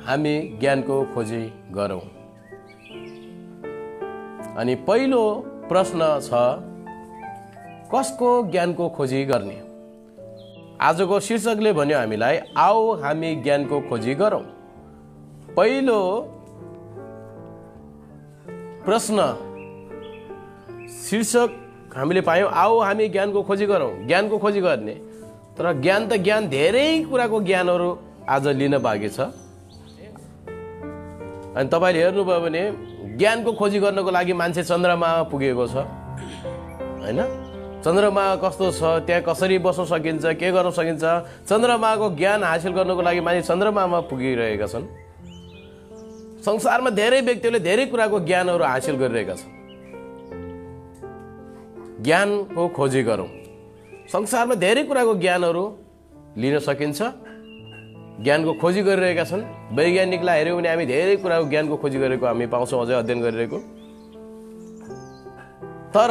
हामी ज्ञानको खोजी गरौँ। अनि पहिलो प्रश्न छ, कसको ज्ञानको खोजी गर्ने? आजको शीर्षकले भन्यो हामीलाई, आओ हामी ज्ञानको खोजी गरौँ। पहिलो प्रश्न शीर्षक हामीले पायौँ, आओ हामी ज्ञानको खोजी गरौँ। ज्ञानको खोजी गर्ने, तर ज्ञान त ज्ञान, धेरै कुराको ज्ञानहरू आज लिन बाँकी छ। अनि तपाईँले हेर्नुभयो भने ज्ञानको खोजी गर्नको लागि मान्छे चन्द्रमामा पुगेको छ, होइन? चन्द्रमा कस्तो छ, त्यहाँ कसरी बस्न सकिन्छ, के गर्न सकिन्छ, चन्द्रमाको ज्ञान हासिल गर्नको लागि मान्छे चन्द्रमामा पुगिरहेका छन्। संसारमा धेरै व्यक्तिहरूले धेरै कुराको ज्ञानहरू हासिल गरिरहेका छन्। ज्ञानको खोजी गरौँ। संसारमा धेरै कुराको ज्ञानहरू लिन सकिन्छ, ज्ञानको खोजी गरिरहेका छन्। वैज्ञानिकलाई हेऱ्यौँ भने हामी धेरै कुराको ज्ञानको खोजी गरेको हामी पाउँछौँ, अझै अध्ययन गरिरहेको। तर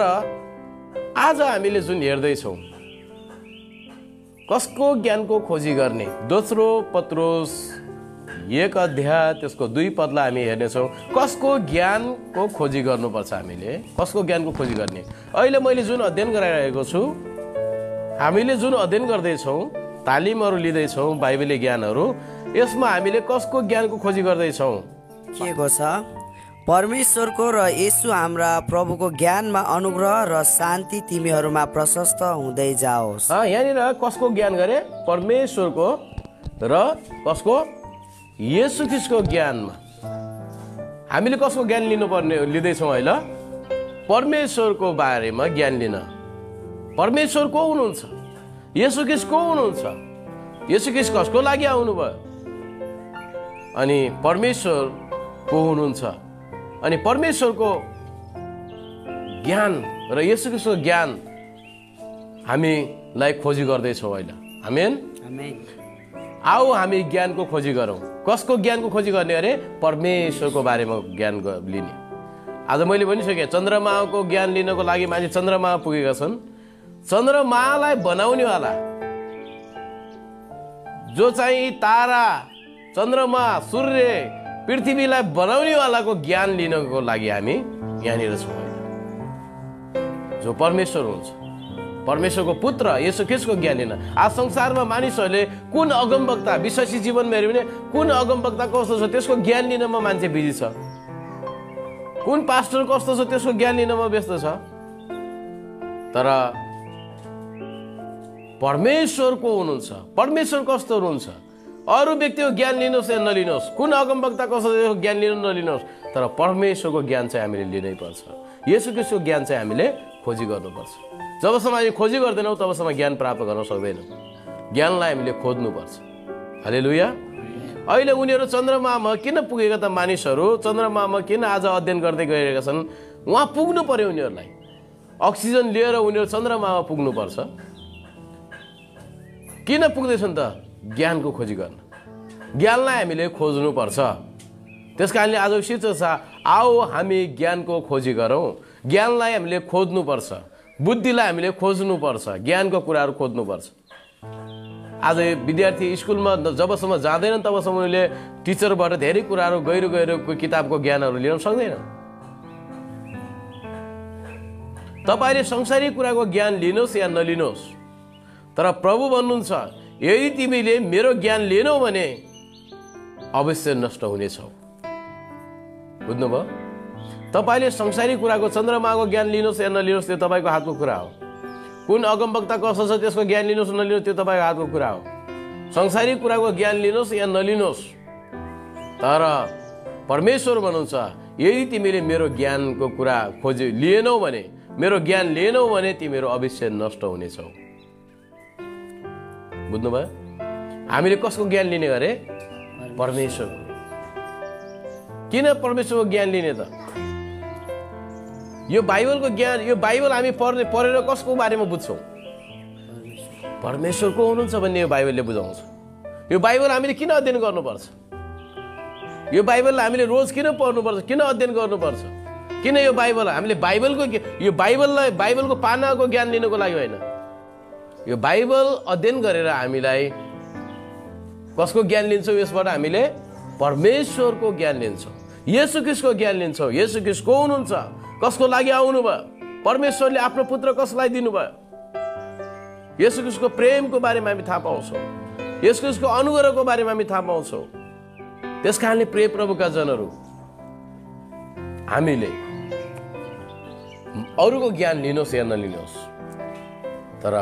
आज हामीले जुन हेर्दैछौँ, कसको ज्ञानको खोजी गर्ने? दोस्रो पत्रुस 1 अध्याय त्यसको 2 पदलाई हामी हेर्नेछौँ। कसको ज्ञानको खोजी गर्नुपर्छ हामीले? कसको ज्ञानको खोजी गर्ने? अहिले मैले जुन अध्ययन गराइरहेको छु, हामीले जुन अध्ययन गर्दैछौँ, तालिमहरू लिँदैछौँ, बाइबली ज्ञानहरू, यसमा हामीले कसको ज्ञानको खोजी गर्दैछौँ? के को छ? परमेश्वरको र येशू हाम्रा प्रभुको ज्ञानमा अनुग्रह र शान्ति तिमीहरूमा प्रशस्त हुँदै जाओस्। यहाँनिर कसको ज्ञान गरे? परमेश्वरको र कसको? येशू ख्रीष्टको ज्ञानमा। हामीले कसको ज्ञान लिँदैछौँ अहिले? परमेश्वरको बारेमा ज्ञान लिन। परमेश्वर को हुनुहुन्छ? येशू ख्रीष्ट को हुनुहुन्छ? येशू ख्रीष्ट कसको लागि आउनुभयो? अनि परमेश्वर को हुनुहुन्छ? अनि परमेश्वरको ज्ञान र येशू ख्रीष्टको ज्ञान हामीलाई खोजी गर्दैछौँ अहिले। आमेन। आओ हामी ज्ञानको खोजी गरौँ। कसको ज्ञानको खोजी गर्ने अरे? परमेश्वरको बारेमा ज्ञान लिने। आज मैले भनिसकेँ, चन्द्रमाको ज्ञान लिनको लागि मान्छे चन्द्रमा पुगेका छन्। चन्द्रमालाई बनाउनेवाला, जो चाहिँ तारा, चन्द्रमा, सूर्य, पृथ्वीलाई बनाउनेवालाको ज्ञान लिनको लागि हामी यहाँनिर छौँ, जो परमेश्वर हुन्छ, परमेश्वरको पुत्र येशू ख्रीष्टको ज्ञान लिन। आज संसारमा मानिसहरूले कुन अगमवक्ता, विश्वासी जीवनमा हेऱ्यो भने कुन अगमवक्ता कस्तो छ त्यसको ज्ञान लिनमा मान्छे बिजी छ। कुन पास्टर कस्तो छ त्यसको ज्ञान लिनमा व्यस्त छ। तर परमेश्वर को हुनुहुन्छ? परमेश्वर कस्तो हुनुहुन्छ? अरू व्यक्तिको ज्ञान लिनुहोस् या नलिनुहोस्, कुन अगमवक्ता कस्तो ज्ञान लिनु नलिनुहोस्, तर परमेश्वरको ज्ञान चाहिँ हामीले लिनै पर्छ। येशू ख्रीष्टको ज्ञान चाहिँ हामीले खोजी गर्नुपर्छ। जबसम्म हामी खोजी गर्दैनौँ तबसम्म ज्ञान प्राप्त गर्न सक्दैनौँ। ज्ञानलाई हामीले खोज्नुपर्छ। हालेलुया। अहिले उनीहरू चन्द्रमामा किन पुगेका त? मानिसहरू चन्द्रमामा किन आज अध्ययन गर्दै गइरहेका छन्? उहाँ पुग्नु पर्यो उनीहरूलाई। अक्सिजन लिएर उनीहरू चन्द्रमामा पुग्नुपर्छ। किन पुग्दैछन् त? ज्ञानको खोजी गर्न। ज्ञानलाई हामीले खोज्नुपर्छ। त्यस कारणले आज शीर्षक छ, आओ हामी ज्ञानको खोजी गरौँ। ज्ञानलाई हामीले खोज्नुपर्छ, बुद्धिलाई हामीले खोज्नुपर्छ, ज्ञानको कुराहरू खोज्नुपर्छ। आज विद्यार्थी स्कुलमा जबसम्म जाँदैनन् तबसम्म उनीहरूले टिचरबाट धेरै कुराहरू गहिरो गहिरो किताबको ज्ञानहरू लिन सक्दैन। तपाईँले संसारी कुराको ज्ञान लिनुहोस् या नलिनुहोस्, तर प्रभु भन्नुहुन्छ, यदि तिमीले मेरो ज्ञान लिनौ भने अवश्य नष्ट हुनेछौ। बुझ्नुभयो? तपाईँले संसारी कुराको, चन्द्रमाको ज्ञान लिनुहोस् या नलिनुहोस् त्यो तपाईँको हातको कुरा हो। कुन अगमवक्ता कस्तो छ त्यसको ज्ञान लिनुहोस् नलिनुहोस् त्यो तपाईँको हातको कुरा हो। संसारी कुराको ज्ञान लिनुहोस् या नलिनुहोस्, तर परमेश्वर भन्नुहुन्छ, यदि तिमीले मेरो ज्ञानको कुरा लिएनौ भने, मेरो ज्ञान लिएनौ भने तिमीहरू अवश्य नष्ट हुनेछौ। बुझ्नुभयो? हामीले कसको ज्ञान लिने गरे? परमेश्वरको। किन परमेश्वरको ज्ञान लिने त? यो बाइबलको ज्ञान, यो बाइबल हामी पढेर कसको बारेमा बुझ्छौँ? परमेश्वरको हुनुहुन्छ भन्ने यो बाइबलले बुझाउँछ। यो बाइबल हामीले किन अध्ययन गर्नुपर्छ? यो बाइबललाई हामीले रोज किन पढ्नुपर्छ? किन अध्ययन गर्नुपर्छ? किन यो बाइबल हामीले बाइबलको पानाको ज्ञान लिनको लागि होइन। यो बाइबल अध्ययन गरेर हामीलाई कसको ज्ञान लिन्छौँ? यसबाट हामीले परमेश्वरको ज्ञान लिन्छौँ, येशू ख्रीष्टको ज्ञान लिन्छौँ। येशू ख्रीष्ट को हुनुहुन्छ, कसको लागि आउनुभयो, परमेश्वरले आफ्नो पुत्र कसलाई दिनुभयो, येशू ख्रीष्टको प्रेमको बारेमा हामी थाहा पाउँछौँ, येशू ख्रीष्टको अनुग्रहको बारेमा हामी थाहा पाउँछौँ। त्यस कारणले प्रिय प्रभुका जनहरू, हामीले अरूको ज्ञान लिनुहोस् या नलिनुहोस्, तर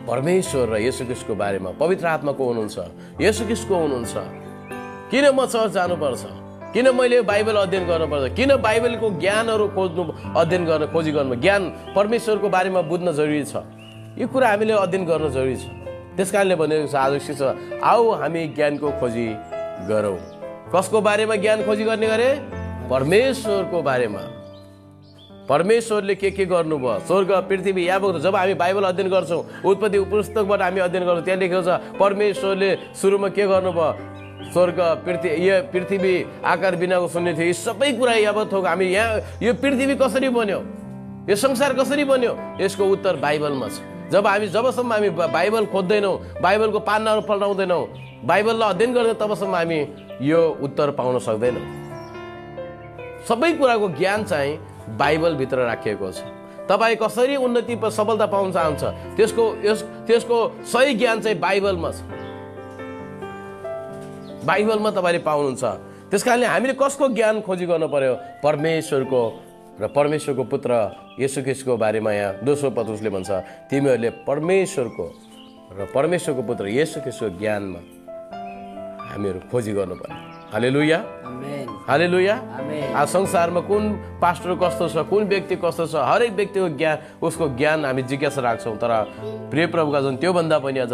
परमेश्वर र येशू ख्रीष्टको बारेमा, पवित्र आत्मा को हुनुहुन्छ, येशू ख्रीष्ट को हुनुहुन्छ, किन म चर्च जानुपर्छ, किन मैले बाइबल अध्ययन गर्नुपर्छ, किन बाइबलको ज्ञानहरू खोज्नु, अध्ययन गर्न खोजी गर्नु, ज्ञान परमेश्वरको बारेमा बुझ्न जरुरी छ। यो कुरा हामीले अध्ययन गर्न जरुरी छ। त्यस कारणले भनेको छ आज शिक्षा, आऊ हामी ज्ञानको खोजी गरौँ। कसको बारेमा ज्ञान खोजी गर्ने गरे? परमेश्वरको बारेमा। परमेश्वरले के गर्नुभयो, स्वर्ग पृथ्वी यहाँ। जब हामी बाइबल अध्ययन गर्छौँ, उत्पत्ति पुस्तकबाट हामी अध्ययन गर्छौँ, त्यहाँ लेखेको छ परमेश्वरले सुरुमा के गर्नुभयो, स्वर्ग पृथ्वी आकार बिनाको शून्य थियो, यी सबै कुरा यावत थोक। हामी यहाँ यो पृथ्वी कसरी बन्यो, यो संसार कसरी बन्यो, यसको उत्तर बाइबलमा छ। जबसम्म हामी बाइबल खोज्दैनौँ, बाइबलको पानाहरू पल्टाउँदैनौँ, बाइबललाई अध्ययन गर्दैन, तबसम्म हामी यो उत्तर पाउन सक्दैनौँ। सबै कुराको ज्ञान चाहिँ बाइबलभित्र राखिएको छ। तपाईँ कसरी उन्नति सफलता पाउन चाहन्छ, त्यसको सही ज्ञान चाहिँ बाइबलमा छ, बाइबलमा तपाईँले पाउनुहुन्छ। त्यस कारणले हामीले कसको ज्ञान खोजी गर्नु पर्यो? परमेश्वरको र परमेश्वरको पुत्र येशू ख्रीष्टको बारेमा यहाँ दोस्रो पत्रुसले भन्छ, तिमीहरूले परमेश्वरको र परमेश्वरको पुत्र येशू ख्रीष्टको ज्ञानमा हामीहरू खोजी गर्नु पर्यो। हालेलुया, हालेलुया। आज संसारमा कुन पास्टर कस्तो छ, कुन व्यक्ति कस्तो छ, हरेक व्यक्तिको ज्ञान, उसको ज्ञान हामी जिज्ञासा राख्छौँ। तर प्रिय प्रभुका जन त्योभन्दा पनि अझ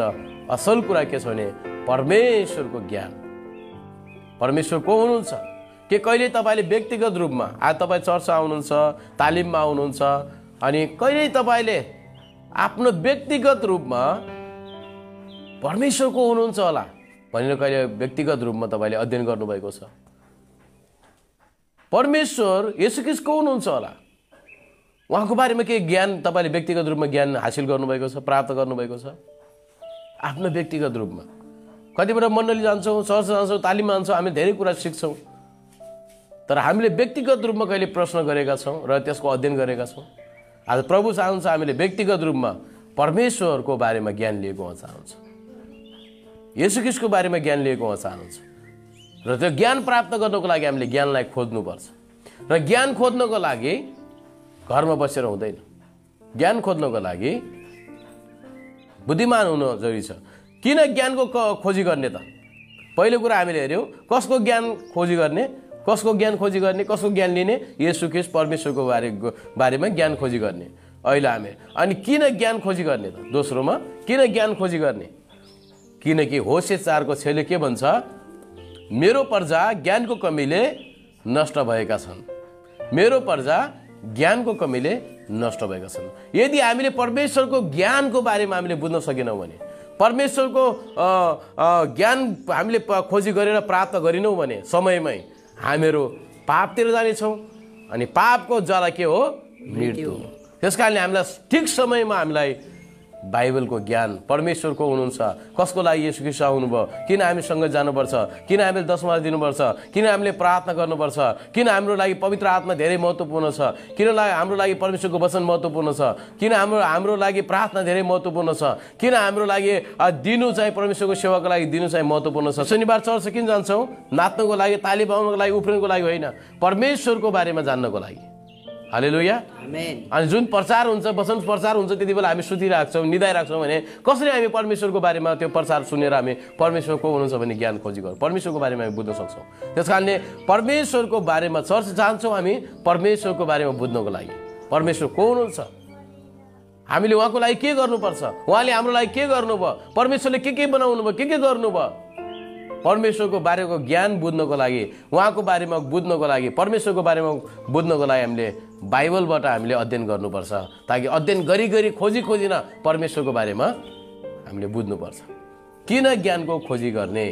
असल कुरा के छ भने परमेश्वरको ज्ञान। परमेश्वर को हुनुहुन्छ के कहिले तपाईँले व्यक्तिगत रूपमा, आज तपाईँ चर्च आउनुहुन्छ, तालिममा आउनुहुन्छ, अनि कहिले तपाईँले आफ्नो व्यक्तिगत रूपमा परमेश्वर को हुनुहुन्छ होला भनेर कहिले व्यक्तिगत रूपमा तपाईँले अध्ययन गर्नुभएको छ? परमेश्वर येशू ख्रीष्ट को हुनुहुन्छ होला, उहाँको बारेमा के ज्ञान तपाईँले व्यक्तिगत रूपमा ज्ञान हासिल गर्नुभएको छ, प्राप्त गर्नुभएको छ? आफ्नो व्यक्तिगत रूपमा कतिपल्ट मण्डली जान्छौँ, चर्च जान्छौँ, तालिममा जान्छौँ, हामी धेरै कुरा सिक्छौँ, तर हामीले व्यक्तिगत रूपमा कहिले प्रश्न गरेका छौँ र त्यसको अध्ययन गरेका छौँ? आज प्रभु चाहन्छ हामीले व्यक्तिगत रूपमा परमेश्वरको बारेमा ज्ञान लिएको हुन चाहन्छ, येशू ख्रीष्टको बारेमा ज्ञान लिएको हुन चाहन्छ। र त्यो ज्ञान प्राप्त गर्नको लागि हामीले ज्ञानलाई खोज्नुपर्छ। र ज्ञान खोज्नको लागि घरमा बसेर हुँदैन, ज्ञान खोज्नको लागि बुद्धिमान हुनु जरुरी छ। किन ज्ञानको खोजी गर्ने त? पहिलो कुरा हामीले हेऱ्यौँ, कसको ज्ञान खोजी गर्ने, कसको ज्ञान खोजी गर्ने, कसको ज्ञान लिने? येशू ख्रीष्ट परमेश्वरको बारेमा ज्ञान खोजी गर्ने। अहिले हामी अनि किन ज्ञान खोजी गर्ने त? दोस्रोमा किन ज्ञान खोजी गर्ने? किनकि होशे 4को 6ले के भन्छ? मेरो प्रजा ज्ञानको कमीले नष्ट भएका छन्, मेरो प्रजा ज्ञानको कमीले नष्ट भएका छन्। यदि हामीले परमेश्वरको ज्ञानको बारेमा हामीले बुझ्न सकेनौँ भने, परमेश्वरको ज्ञान हामीले खोजी गरेर प्राप्त गरिनौँ भने समयमै हामीहरू पापतिर जानेछौँ, अनि पापको जरा के हो? मृत्यु। त्यस कारणले हामीलाई ठिक समयमा हामीलाई बाइबलको ज्ञान, परमेश्वर को हुनुहुन्छ, कसको लागि येशू ख्रीष्ट आउनुभयो, किन हामीसँग जानुपर्छ, किन हामीले दशमा दिनुपर्छ, किन हामीले प्रार्थना गर्नुपर्छ, किन हाम्रो लागि पवित्र आत्मा धेरै महत्त्वपूर्ण छ, किन हाम्रो लागि परमेश्वरको वचन महत्त्वपूर्ण छ, किन हाम्रो लागि प्रार्थना धेरै महत्त्वपूर्ण छ, किन हाम्रो लागि दिनु चाहिँ परमेश्वरको सेवाको लागि दिनु चाहिँ महत्त्वपूर्ण छ। शनिबार चर्च किन जान्छौँ? नाच्नको लागि, ताली बजाउनको लागि, उफ्रिनको लागि होइन, परमेश्वरको बारेमा जान्नको लागि। हालेलुया, आमेन। अनि जुन प्रचार हुन्छ, वचन प्रचार हुन्छ, त्यति बेला हामी सुतिराख्छौँ, निदाइराख्छौँ भने कसरी हामी परमेश्वरको बारेमा त्यो प्रचार सुनेर हामी परमेश्वर को हुनुहुन्छ भन्ने ज्ञान खोजी गर्छौँ, परमेश्वरको बारेमा हामी बुझ्न सक्छौँ। त्यस कारणले परमेश्वरको बारेमा चर्च जान्छौँ हामी परमेश्वरको बारेमा बुझ्नको लागि। परमेश्वर को हुनुहुन्छ, हामीले उहाँको लागि के गर्नुपर्छ, उहाँले हाम्रो लागि के गर्नुभयो, परमेश्वरले के बनाउनु भयो, के गर्नुभयो, परमेश्वरको बारेको ज्ञान बुझ्नको लागि, उहाँको बारेमा बुझ्नको लागि, परमेश्वरको बारेमा बुझ्नको लागि हामीले बाइबलबाट हामीले अध्ययन गर्नुपर्छ, ताकि अध्ययन गरी खोजिन परमेश्वरको बारेमा हामीले बुझ्नुपर्छ। किन ज्ञानको खोजी गर्ने?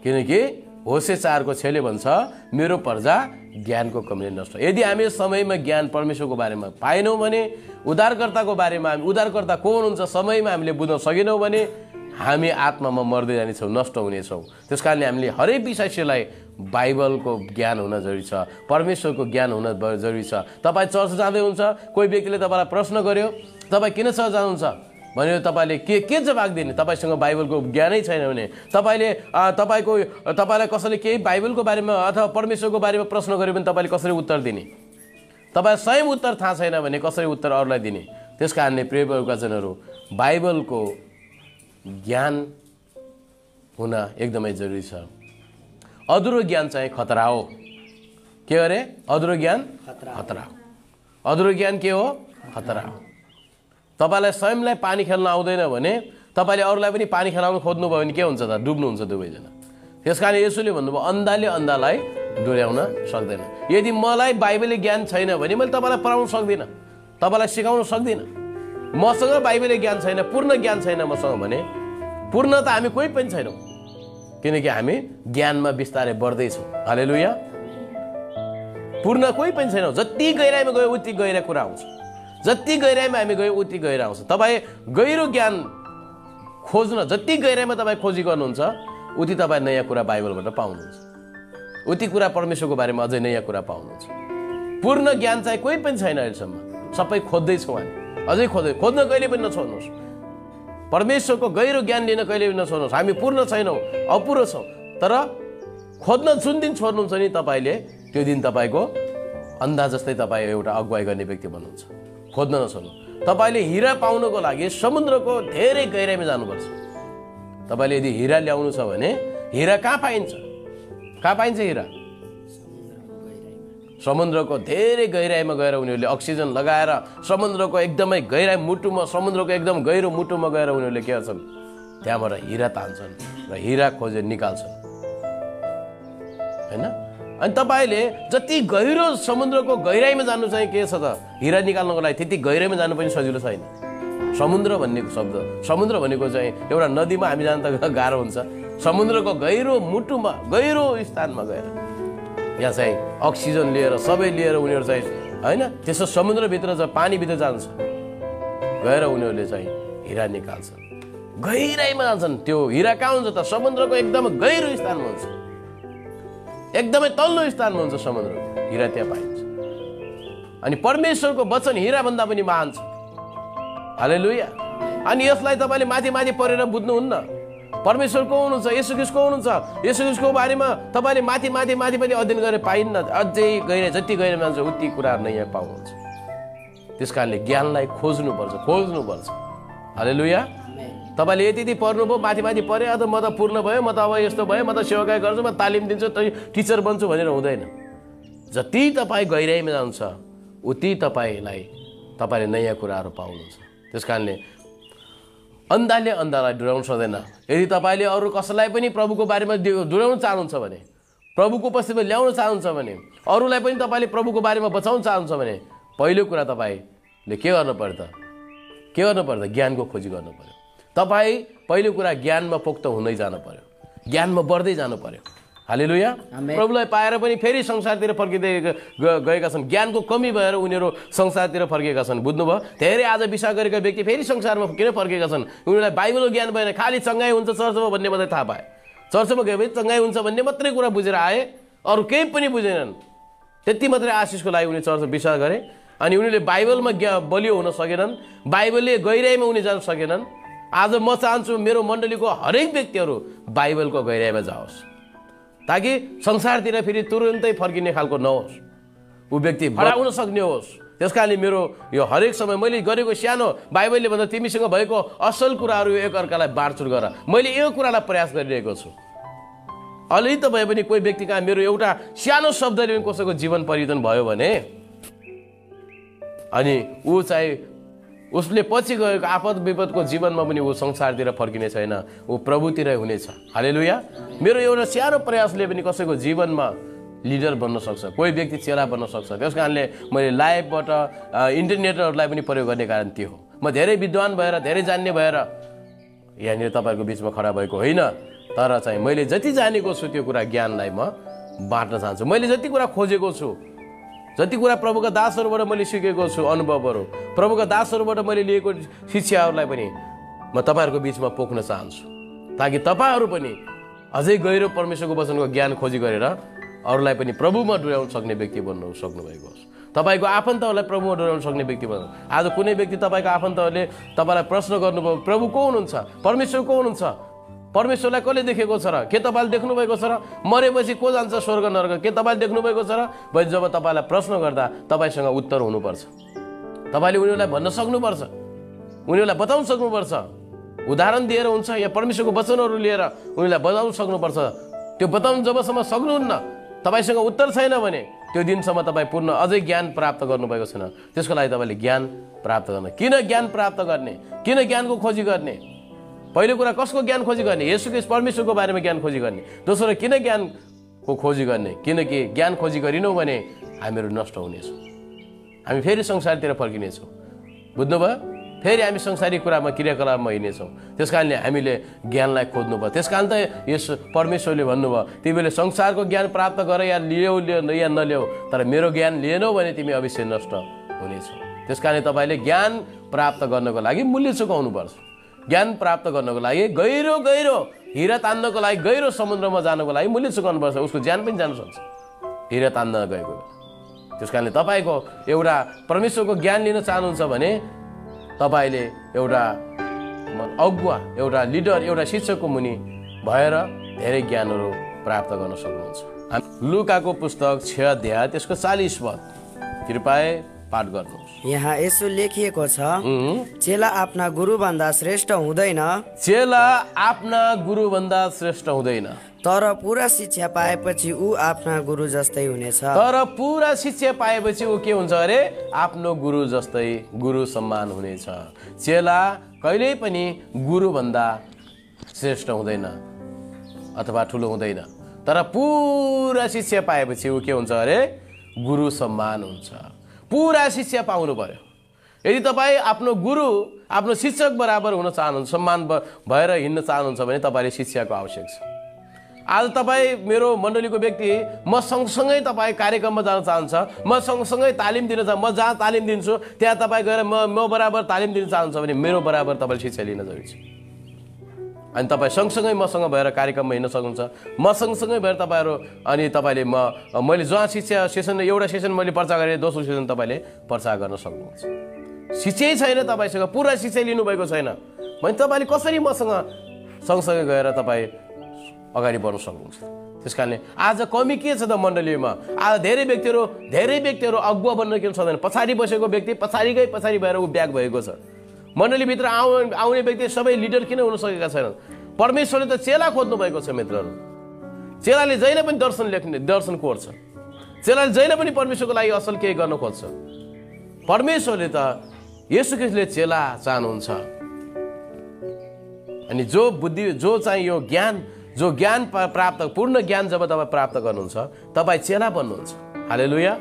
किनकि होशे 4को 6ले भन्छ, मेरो प्रजा ज्ञानको कमीले नष्ट। यदि हामी समयमा ज्ञान परमेश्वरको बारेमा पाएनौँ भने, उद्धारकर्ताको बारेमा, हामी उद्धारकर्ता को हुनुहुन्छ समयमा हामीले बुझ्न सकेनौँ भने, हामी आत्मामा मर्दै जानेछौँ, नष्ट हुनेछौँ। त्यस कारणले हामीले हरेक विषयलाई बाइबलको ज्ञान हुन जरुरी छ, परमेश्वरको ज्ञान हुन जरुरी छ। तपाईँ चर्च जाँदै हुन्छ, कोही व्यक्तिले तपाईँलाई प्रश्न गर्यो, तपाईँ किन चर्च जानुहुन्छ भनेर तपाईँले के जवाब दिने? तपाईँसँग बाइबलको ज्ञानै छैन भने, तपाईँलाई कसैले केही बाइबलको बारेमा अथवा परमेश्वरको बारेमा प्रश्न गर्यो भने तपाईँले कसरी उत्तर दिने? तपाईँलाई स्वयं उत्तर थाहा छैन भने कसरी उत्तर अरूलाई दिने? त्यस कारणले प्रिय वचनहरू, बाइबलको ज्ञान हुन एकदमै जरुरी छ। अधुरो ज्ञान चाहिँ खतरा हो। के अरे? अधुरो ज्ञान खतरा हो। अधुरो ज्ञान के हो? खतरा हो। तपाईँलाई स्वयंलाई पानी खेल्न आउँदैन भने तपाईँले अरूलाई पनि पानी खेलाउन खोज्नुभयो भने के हुन्छ त? डुब्नुहुन्छ दुवैजना। त्यस कारण यसोले भन्नुभयो, अन्धाले अन्धालाई डोर्याउन सक्दैन। यदि मलाई बाइबलले ज्ञान छैन भने मैले तपाईँलाई पढाउन सक्दिनँ, तपाईँलाई सिकाउन सक्दिनँ। मसँग बाइबलले ज्ञान छैन, पूर्ण ज्ञान छैन मसँग भने पूर्ण त हामी कोही पनि छैनौँ, किनकि हामी ज्ञानमा बिस्तारै बढ्दैछौँ। हालेलुया। पूर्ण कोही पनि छैनौँ। जति गहिराइमा गयो उति गहिरो कुरा आउँछ, जति गहिराइमा हामी गयो उति गहिरो आउँछ। तपाईँ गहिरो ज्ञान खोज्न, जति गहिराइमा तपाईँ खोजी गर्नुहुन्छ उति तपाईँ नयाँ कुरा बाइबलबाट पाउनुहुन्छ, उति कुरा परमेश्वरको बारेमा अझै नयाँ कुरा पाउनुहुन्छ। पूर्ण ज्ञान चाहिँ कोही पनि छैन अहिलेसम्म, सबै खोज्दैछौँ हामी, अझै खोज्न कहिले पनि नछोड्नुहोस्। परमेश्वरको गहिरो ज्ञान लिन कहिले पनि नछोड्नुहोस्। हामी पूर्ण छैनौँ, अपुरो छौँ, तर खोज्न जुन दिन छोड्नुहुन्छ नि तपाईँले, त्यो दिन तपाईँको अन्धा जस्तै तपाईँ एउटा अगुवाई गर्ने व्यक्ति बन्नुहुन्छ। खोज्न नछोड्नु। तपाईँले हिरा पाउनको लागि समुद्रको धेरै गहिराइमा जानुपर्छ। तपाईँले यदि हिरा ल्याउनु छ भने हिरा कहाँ पाइन्छ? कहाँ पाइन्छ हिरा? समुद्रको धेरै गहिराइमा गएर उनीहरूले अक्सिजन लगाएर समुद्रको एकदमै गहिराइ मुटुमा, समुद्रको एकदम गहिरो मुटुमा गएर उनीहरूले के गर्छन्? त्यहाँबाट हिरा तान्छन् र हिरा खोजेर निकाल्छन्, होइन? अनि तपाईँले जति गहिरो समुद्रको गहिराइमा जानु चाहिँ के छ त? हिरा निकाल्नको लागि त्यति गहिराइमा जानु पनि सजिलो छैन। समुद्र भन्नेको शब्द, समुद्र भनेको चाहिँ एउटा नदीमा हामी जान त गाह्रो हुन्छ। समुद्रको गहिरो मुटुमा, गहिरो स्थानमा गएर यहाँ चाहिँ अक्सिजन लिएर सबै लिएर उनीहरू चाहिँ, होइन, त्यसो समुद्रभित्र चाहिँ पानीभित्र जान्छ, गएर उनीहरूले चाहिँ हिरा निकाल्छन्, गहिराइमा जान्छन्। त्यो हिरा कहाँ हुन्छ त? समुद्रको एकदम गहिरो स्थानमा हुन्छ, एकदमै तल्लो स्थानमा हुन्छ समुद्रको हिरा, त्यहाँ पाइन्छ। अनि परमेश्वरको वचन हिराभन्दा पनि महान छ। हालेलुया। अनि यसलाई तपाईँले माथि माथि पढेर बुझ्नुहुन्न। परमेश्वर को हुनुहुन्छ? येशू ख्रीष्ट को हुनुहुन्छ? येशू ख्रीष्टको बारेमा तपाईँले माथि माथि माथि पनि अध्ययन गरेर पाइन्न। अझै गहिरो, जति गहिरो मान्छ उति कुराहरू यहाँ पाउनुहुन्छ। त्यस कारणले ज्ञानलाई खोज्नुपर्छ। हालेलुया। तपाईँले यति पढ्नुभयो, माथि माथि पढ्यो, अथवा म त पूर्ण भयो, म त अब यस्तो भयो, म त सेवाकार्य गर्छु, म तालिम दिन्छु, टिचर बन्छु भनेर हुँदैन। जति तपाईँ गहिराइमा जान्छ उति तपाईँले नयाँ कुराहरू पाउनुहुन्छ। त्यस कारणले अन्धाले अन्धालाई डराउन सक्दैन। यदि तपाईँले अरू कसैलाई पनि प्रभुको बारेमा डराउन चाहनुहुन्छ भने, प्रभुको उपस्थितिमा ल्याउन चाहनुहुन्छ भने, अरूलाई पनि तपाईँले प्रभुको बारेमा बचाउन चाहनुहुन्छ भने, पहिलो कुरा तपाईँले के गर्नु पर्यो त? ज्ञानको खोजी गर्नु पर्यो। तपाईँ पहिलो कुरा ज्ञानमा पोख्त हुँदै जानु पर्यो, ज्ञानमा बढ्दै जानु पर्यो। हालेलुया। प्रभुलाई पाएर पनि फेरि संसारतिर फर्किँदै गएका छन्। ज्ञानको कमी भएर उनीहरू संसारतिर फर्केका छन्। बुझ्नुभयो? धेरै आज विश्वास गरेका व्यक्ति फेरि संसारमा किन फर्केका छन्? उनीहरूलाई बाइबलको ज्ञान भएन, खालि चङ्गाइ हुन्छ चर्चमा भन्ने मात्रै थाहा पाए। चर्चमा गए भने चङ्गाइ हुन्छ भन्ने मात्रै कुरा बुझेर आए, अरू केही पनि बुझेनन्। त्यति मात्रै आशिषको लागि उनी चर्च विश्वास गरे। अनि उनीहरूले बाइबलमा बलियो हुन सकेनन्, बाइबलले गहिराइमा उनी जान सकेनन्। आज म चाहन्छु मेरो मण्डलीको हरेक व्यक्तिहरू बाइबलको गहिराइमा जाओस्, ताकि संसारतिर फेरि तुरुन्तै फर्किने खालको नहोस्, ऊ व्यक्ति बढाउन सक्ने होस्। त्यस कारणले मेरो यो हरेक समय मैले गरेको सानो बाइबलले भन्दा तिमीसँग भएको असल कुराहरू एकअर्कालाई बाँडचुँड गर, मैले यो कुरालाई प्रयास गरिरहेको छु। अलि त भए पनि कोही व्यक्ति कहाँ मेरो एउटा सानो शब्दले पनि कसैको जीवन परिवर्तन भयो भने, अनि ऊ चाहिँ उसले पछि गएको आपद विपदको जीवनमा पनि ऊ संसारतिर फर्किने छैन, ऊ प्रभुतिरै हुनेछ। हालेलुया। मेरो एउटा सानो प्रयासले पनि कसैको जीवनमा लिडर बन्न सक्छ, कोही व्यक्ति चेला बन्न सक्छ। त्यस कारणले मैले लाइभबाट इन्टरनेटहरूलाई पनि प्रयोग गर्ने कारण त्यो हो। म धेरै विद्वान भएर, धेरै जान्ने भएर यहाँनिर तपाईँहरूको बिचमा खडा भएको होइन, तर चाहिँ मैले जति जानेको छु त्यो कुरा ज्ञानलाई म बाँड्न चाहन्छु। मैले जति कुरा खोजेको छु, जति कुरा प्रभुका दासहरूबाट मैले सिकेको छु, अनुभवहरू, प्रभुका दासहरूबाट मैले लिएको शिक्षाहरूलाई पनि म तपाईँहरूको बिचमा पोख्न चाहन्छु, ताकि तपाईँहरू पनि अझै गहिरो परमेश्वरको वचनको ज्ञान खोजी गरेर अरूलाई पनि प्रभुमा डोर्याउन सक्ने व्यक्ति बन्न सक्नुभएको होस्। तपाईँको आफन्तहरूलाई प्रभुमा डोर्याउन सक्ने व्यक्ति बन्नु। आज कुनै व्यक्ति तपाईँको आफन्तहरूले तपाईँलाई प्रश्न गर्नुभयो, प्रभु को हुनुहुन्छ, परमेश्वर को हुनुहुन्छ, परमेश्वरलाई कसले देखेको छ र, के तपाईँले देख्नुभएको छ र, मरेपछि को जान्छ स्वर्ग नर्क, के तपाईँले देख्नुभएको छ र भने जब तपाईँलाई प्रश्न गर्दा तपाईँसँग उत्तर हुनुपर्छ। तपाईँले उनीहरूलाई भन्न सक्नुपर्छ, उनीहरूलाई बताउन सक्नुपर्छ। उदाहरण दिएर हुन्छ या परमेश्वरको वचनहरू लिएर उनीहरूलाई बताउन सक्नुपर्छ। त्यो बताउन जबसम्म सक्नुहुन्न, तपाईँसँग उत्तर छैन भने त्यो दिनसम्म तपाईँ पूर्ण अझै ज्ञान प्राप्त गर्नुभएको छैन। त्यसको लागि तपाईँले ज्ञान प्राप्त गर्न, किन ज्ञान प्राप्त गर्ने, किन ज्ञानको खोजी गर्ने? पहिलो कुरा कसको ज्ञान खोजी गर्ने? येशू ख्रीष्ट परमेश्वरको बारेमा ज्ञान खोजी गर्ने। दोस्रो किन ज्ञानको खोजी गर्ने? किनकि ज्ञान खोजी गरिनौँ भने हामीहरू नष्ट हुनेछौँ, हामी फेरि संसारतिर फर्किनेछौँ। बुझ्नुभयो? फेरि हामी संसारिक कुरामा क्रियाकलापमा हिँड्नेछौँ। त्यस कारणले हामीले ज्ञानलाई खोज्नुपर्छ। त्यस कारण त यस परमेश्वरले भन्नुभयो, तिमीले संसारको ज्ञान प्राप्त गर या लियौ या नल्याऊ, तर मेरो ज्ञान लिएनौ भने तिमी अवश्य नष्ट हुनेछौ। त्यस कारणले तपाईँले ज्ञान प्राप्त गर्नको लागि मूल्य चुकाउनुपर्छ। ज्ञान प्राप्त गर्नको लागि गहिरो गहिरो हिरा तान्नको लागि, गहिरो समुद्रमा जानको लागि मूल्य चुकाउनुपर्छ। उसको ज्यान पनि जान सक्छ हिरा तान्न गएको। त्यस कारणले तपाईँको एउटा परमेश्वरको ज्ञान लिन चाहनुहुन्छ भने तपाईँले एउटा अगुवा, एउटा लिडर, एउटा शिक्षकको मुनि भएर धेरै ज्ञानहरू प्राप्त गर्न सक्नुहुन्छ। लुकाको पुस्तक 6 अध्याय त्यसको 40 पद कृपया पाठ गर्नुहोस्। यहाँ यसो लेखिएको छ, चेला आफ्ना गुरुभन्दा श्रेष्ठ हुँदैन, चेला आफ्ना गुरुभन्दा श्रेष्ठ हुँदैन, तर पुरा शिक्षा पाएपछि ऊ आफ्ना गुरु जस्तै हुनेछ। तर पुरा शिक्षा पाएपछि ऊ के हुन्छ अरे? आफ्नो गुरु जस्तै, गुरु सम्मान हुनेछ। चेला कहिल्यै पनि गुरुभन्दा श्रेष्ठ हुँदैन अथवा ठुलो हुँदैन, तर पुरा शिक्षा पाएपछि ऊ के हुन्छ अरे? गुरु सम्मान हुन्छ। पुरा शिक्षा पाउनु पर्यो। यदि तपाईँ आफ्नो गुरु, आफ्नो शिक्षक बराबर हुन चाहनुहुन्छ, सम्मान भएर हिँड्न चाहनुहुन्छ भने तपाईँले शिक्षाको आवश्यक छ। आज तपाईँ मेरो मण्डलीको व्यक्ति, म सँगसँगै तपाईँ कार्यक्रममा जान चाहन्छ, म सँगसँगै तालिम दिन चाहन्छु, म जहाँ तालिम दिन्छु त्यहाँ तपाईँ गएर म बराबर तालिम दिन चाहन्छ भने मेरो बराबर तपाईँले शिक्षा लिन जरुरी छ। अनि तपाईँ सँगसँगै मसँग भएर कार्यक्रममा हिँड्न सक्नुहुन्छ, म सँगसँगै भएर तपाईँहरू, अनि तपाईँले मैले जहाँ शिक्षा सेसन, एउटा सेसन मैले पर्चा गरेँ, दोस्रो सेसन तपाईँले पर्चा गर्न सक्नुहुन्छ। शिक्षै छैन तपाईँसँग, पुरा शिक्षा लिनुभएको छैन भने तपाईँले कसरी मसँग सँगसँगै गएर तपाईँ अगाडि बढ्न सक्नुहुन्छ? त्यस कारणले आज कमी के छ त मण्डलीमा? आज धेरै व्यक्तिहरू अगुवा बन्न किन सक्दैन? पछाडि बसेको व्यक्ति पछाडि भएर ऊ ब्याक भएको छ। मण्डलीभित्र आउने व्यक्ति सबै लिडर किन हुन सकेका छैनन्? परमेश्वरले त चेला खोज्नु भएको छ मित्रहरू। चेलाले जहिले पनि दर्शन कोर्छ, चेलाले जहिले पनि परमेश्वरको लागि असल केही गर्न खोज्छ। परमेश्वरले त येशू ख्रीष्टले चेला चाहनुहुन्छ। अनि जो बुद्धि, जो चाहिँ यो ज्ञान, जो ज्ञान प्राप्त, पूर्ण ज्ञान जब तपाईँ प्राप्त गर्नुहुन्छ तपाईँ चेला बन्नुहुन्छ। हालेलुया।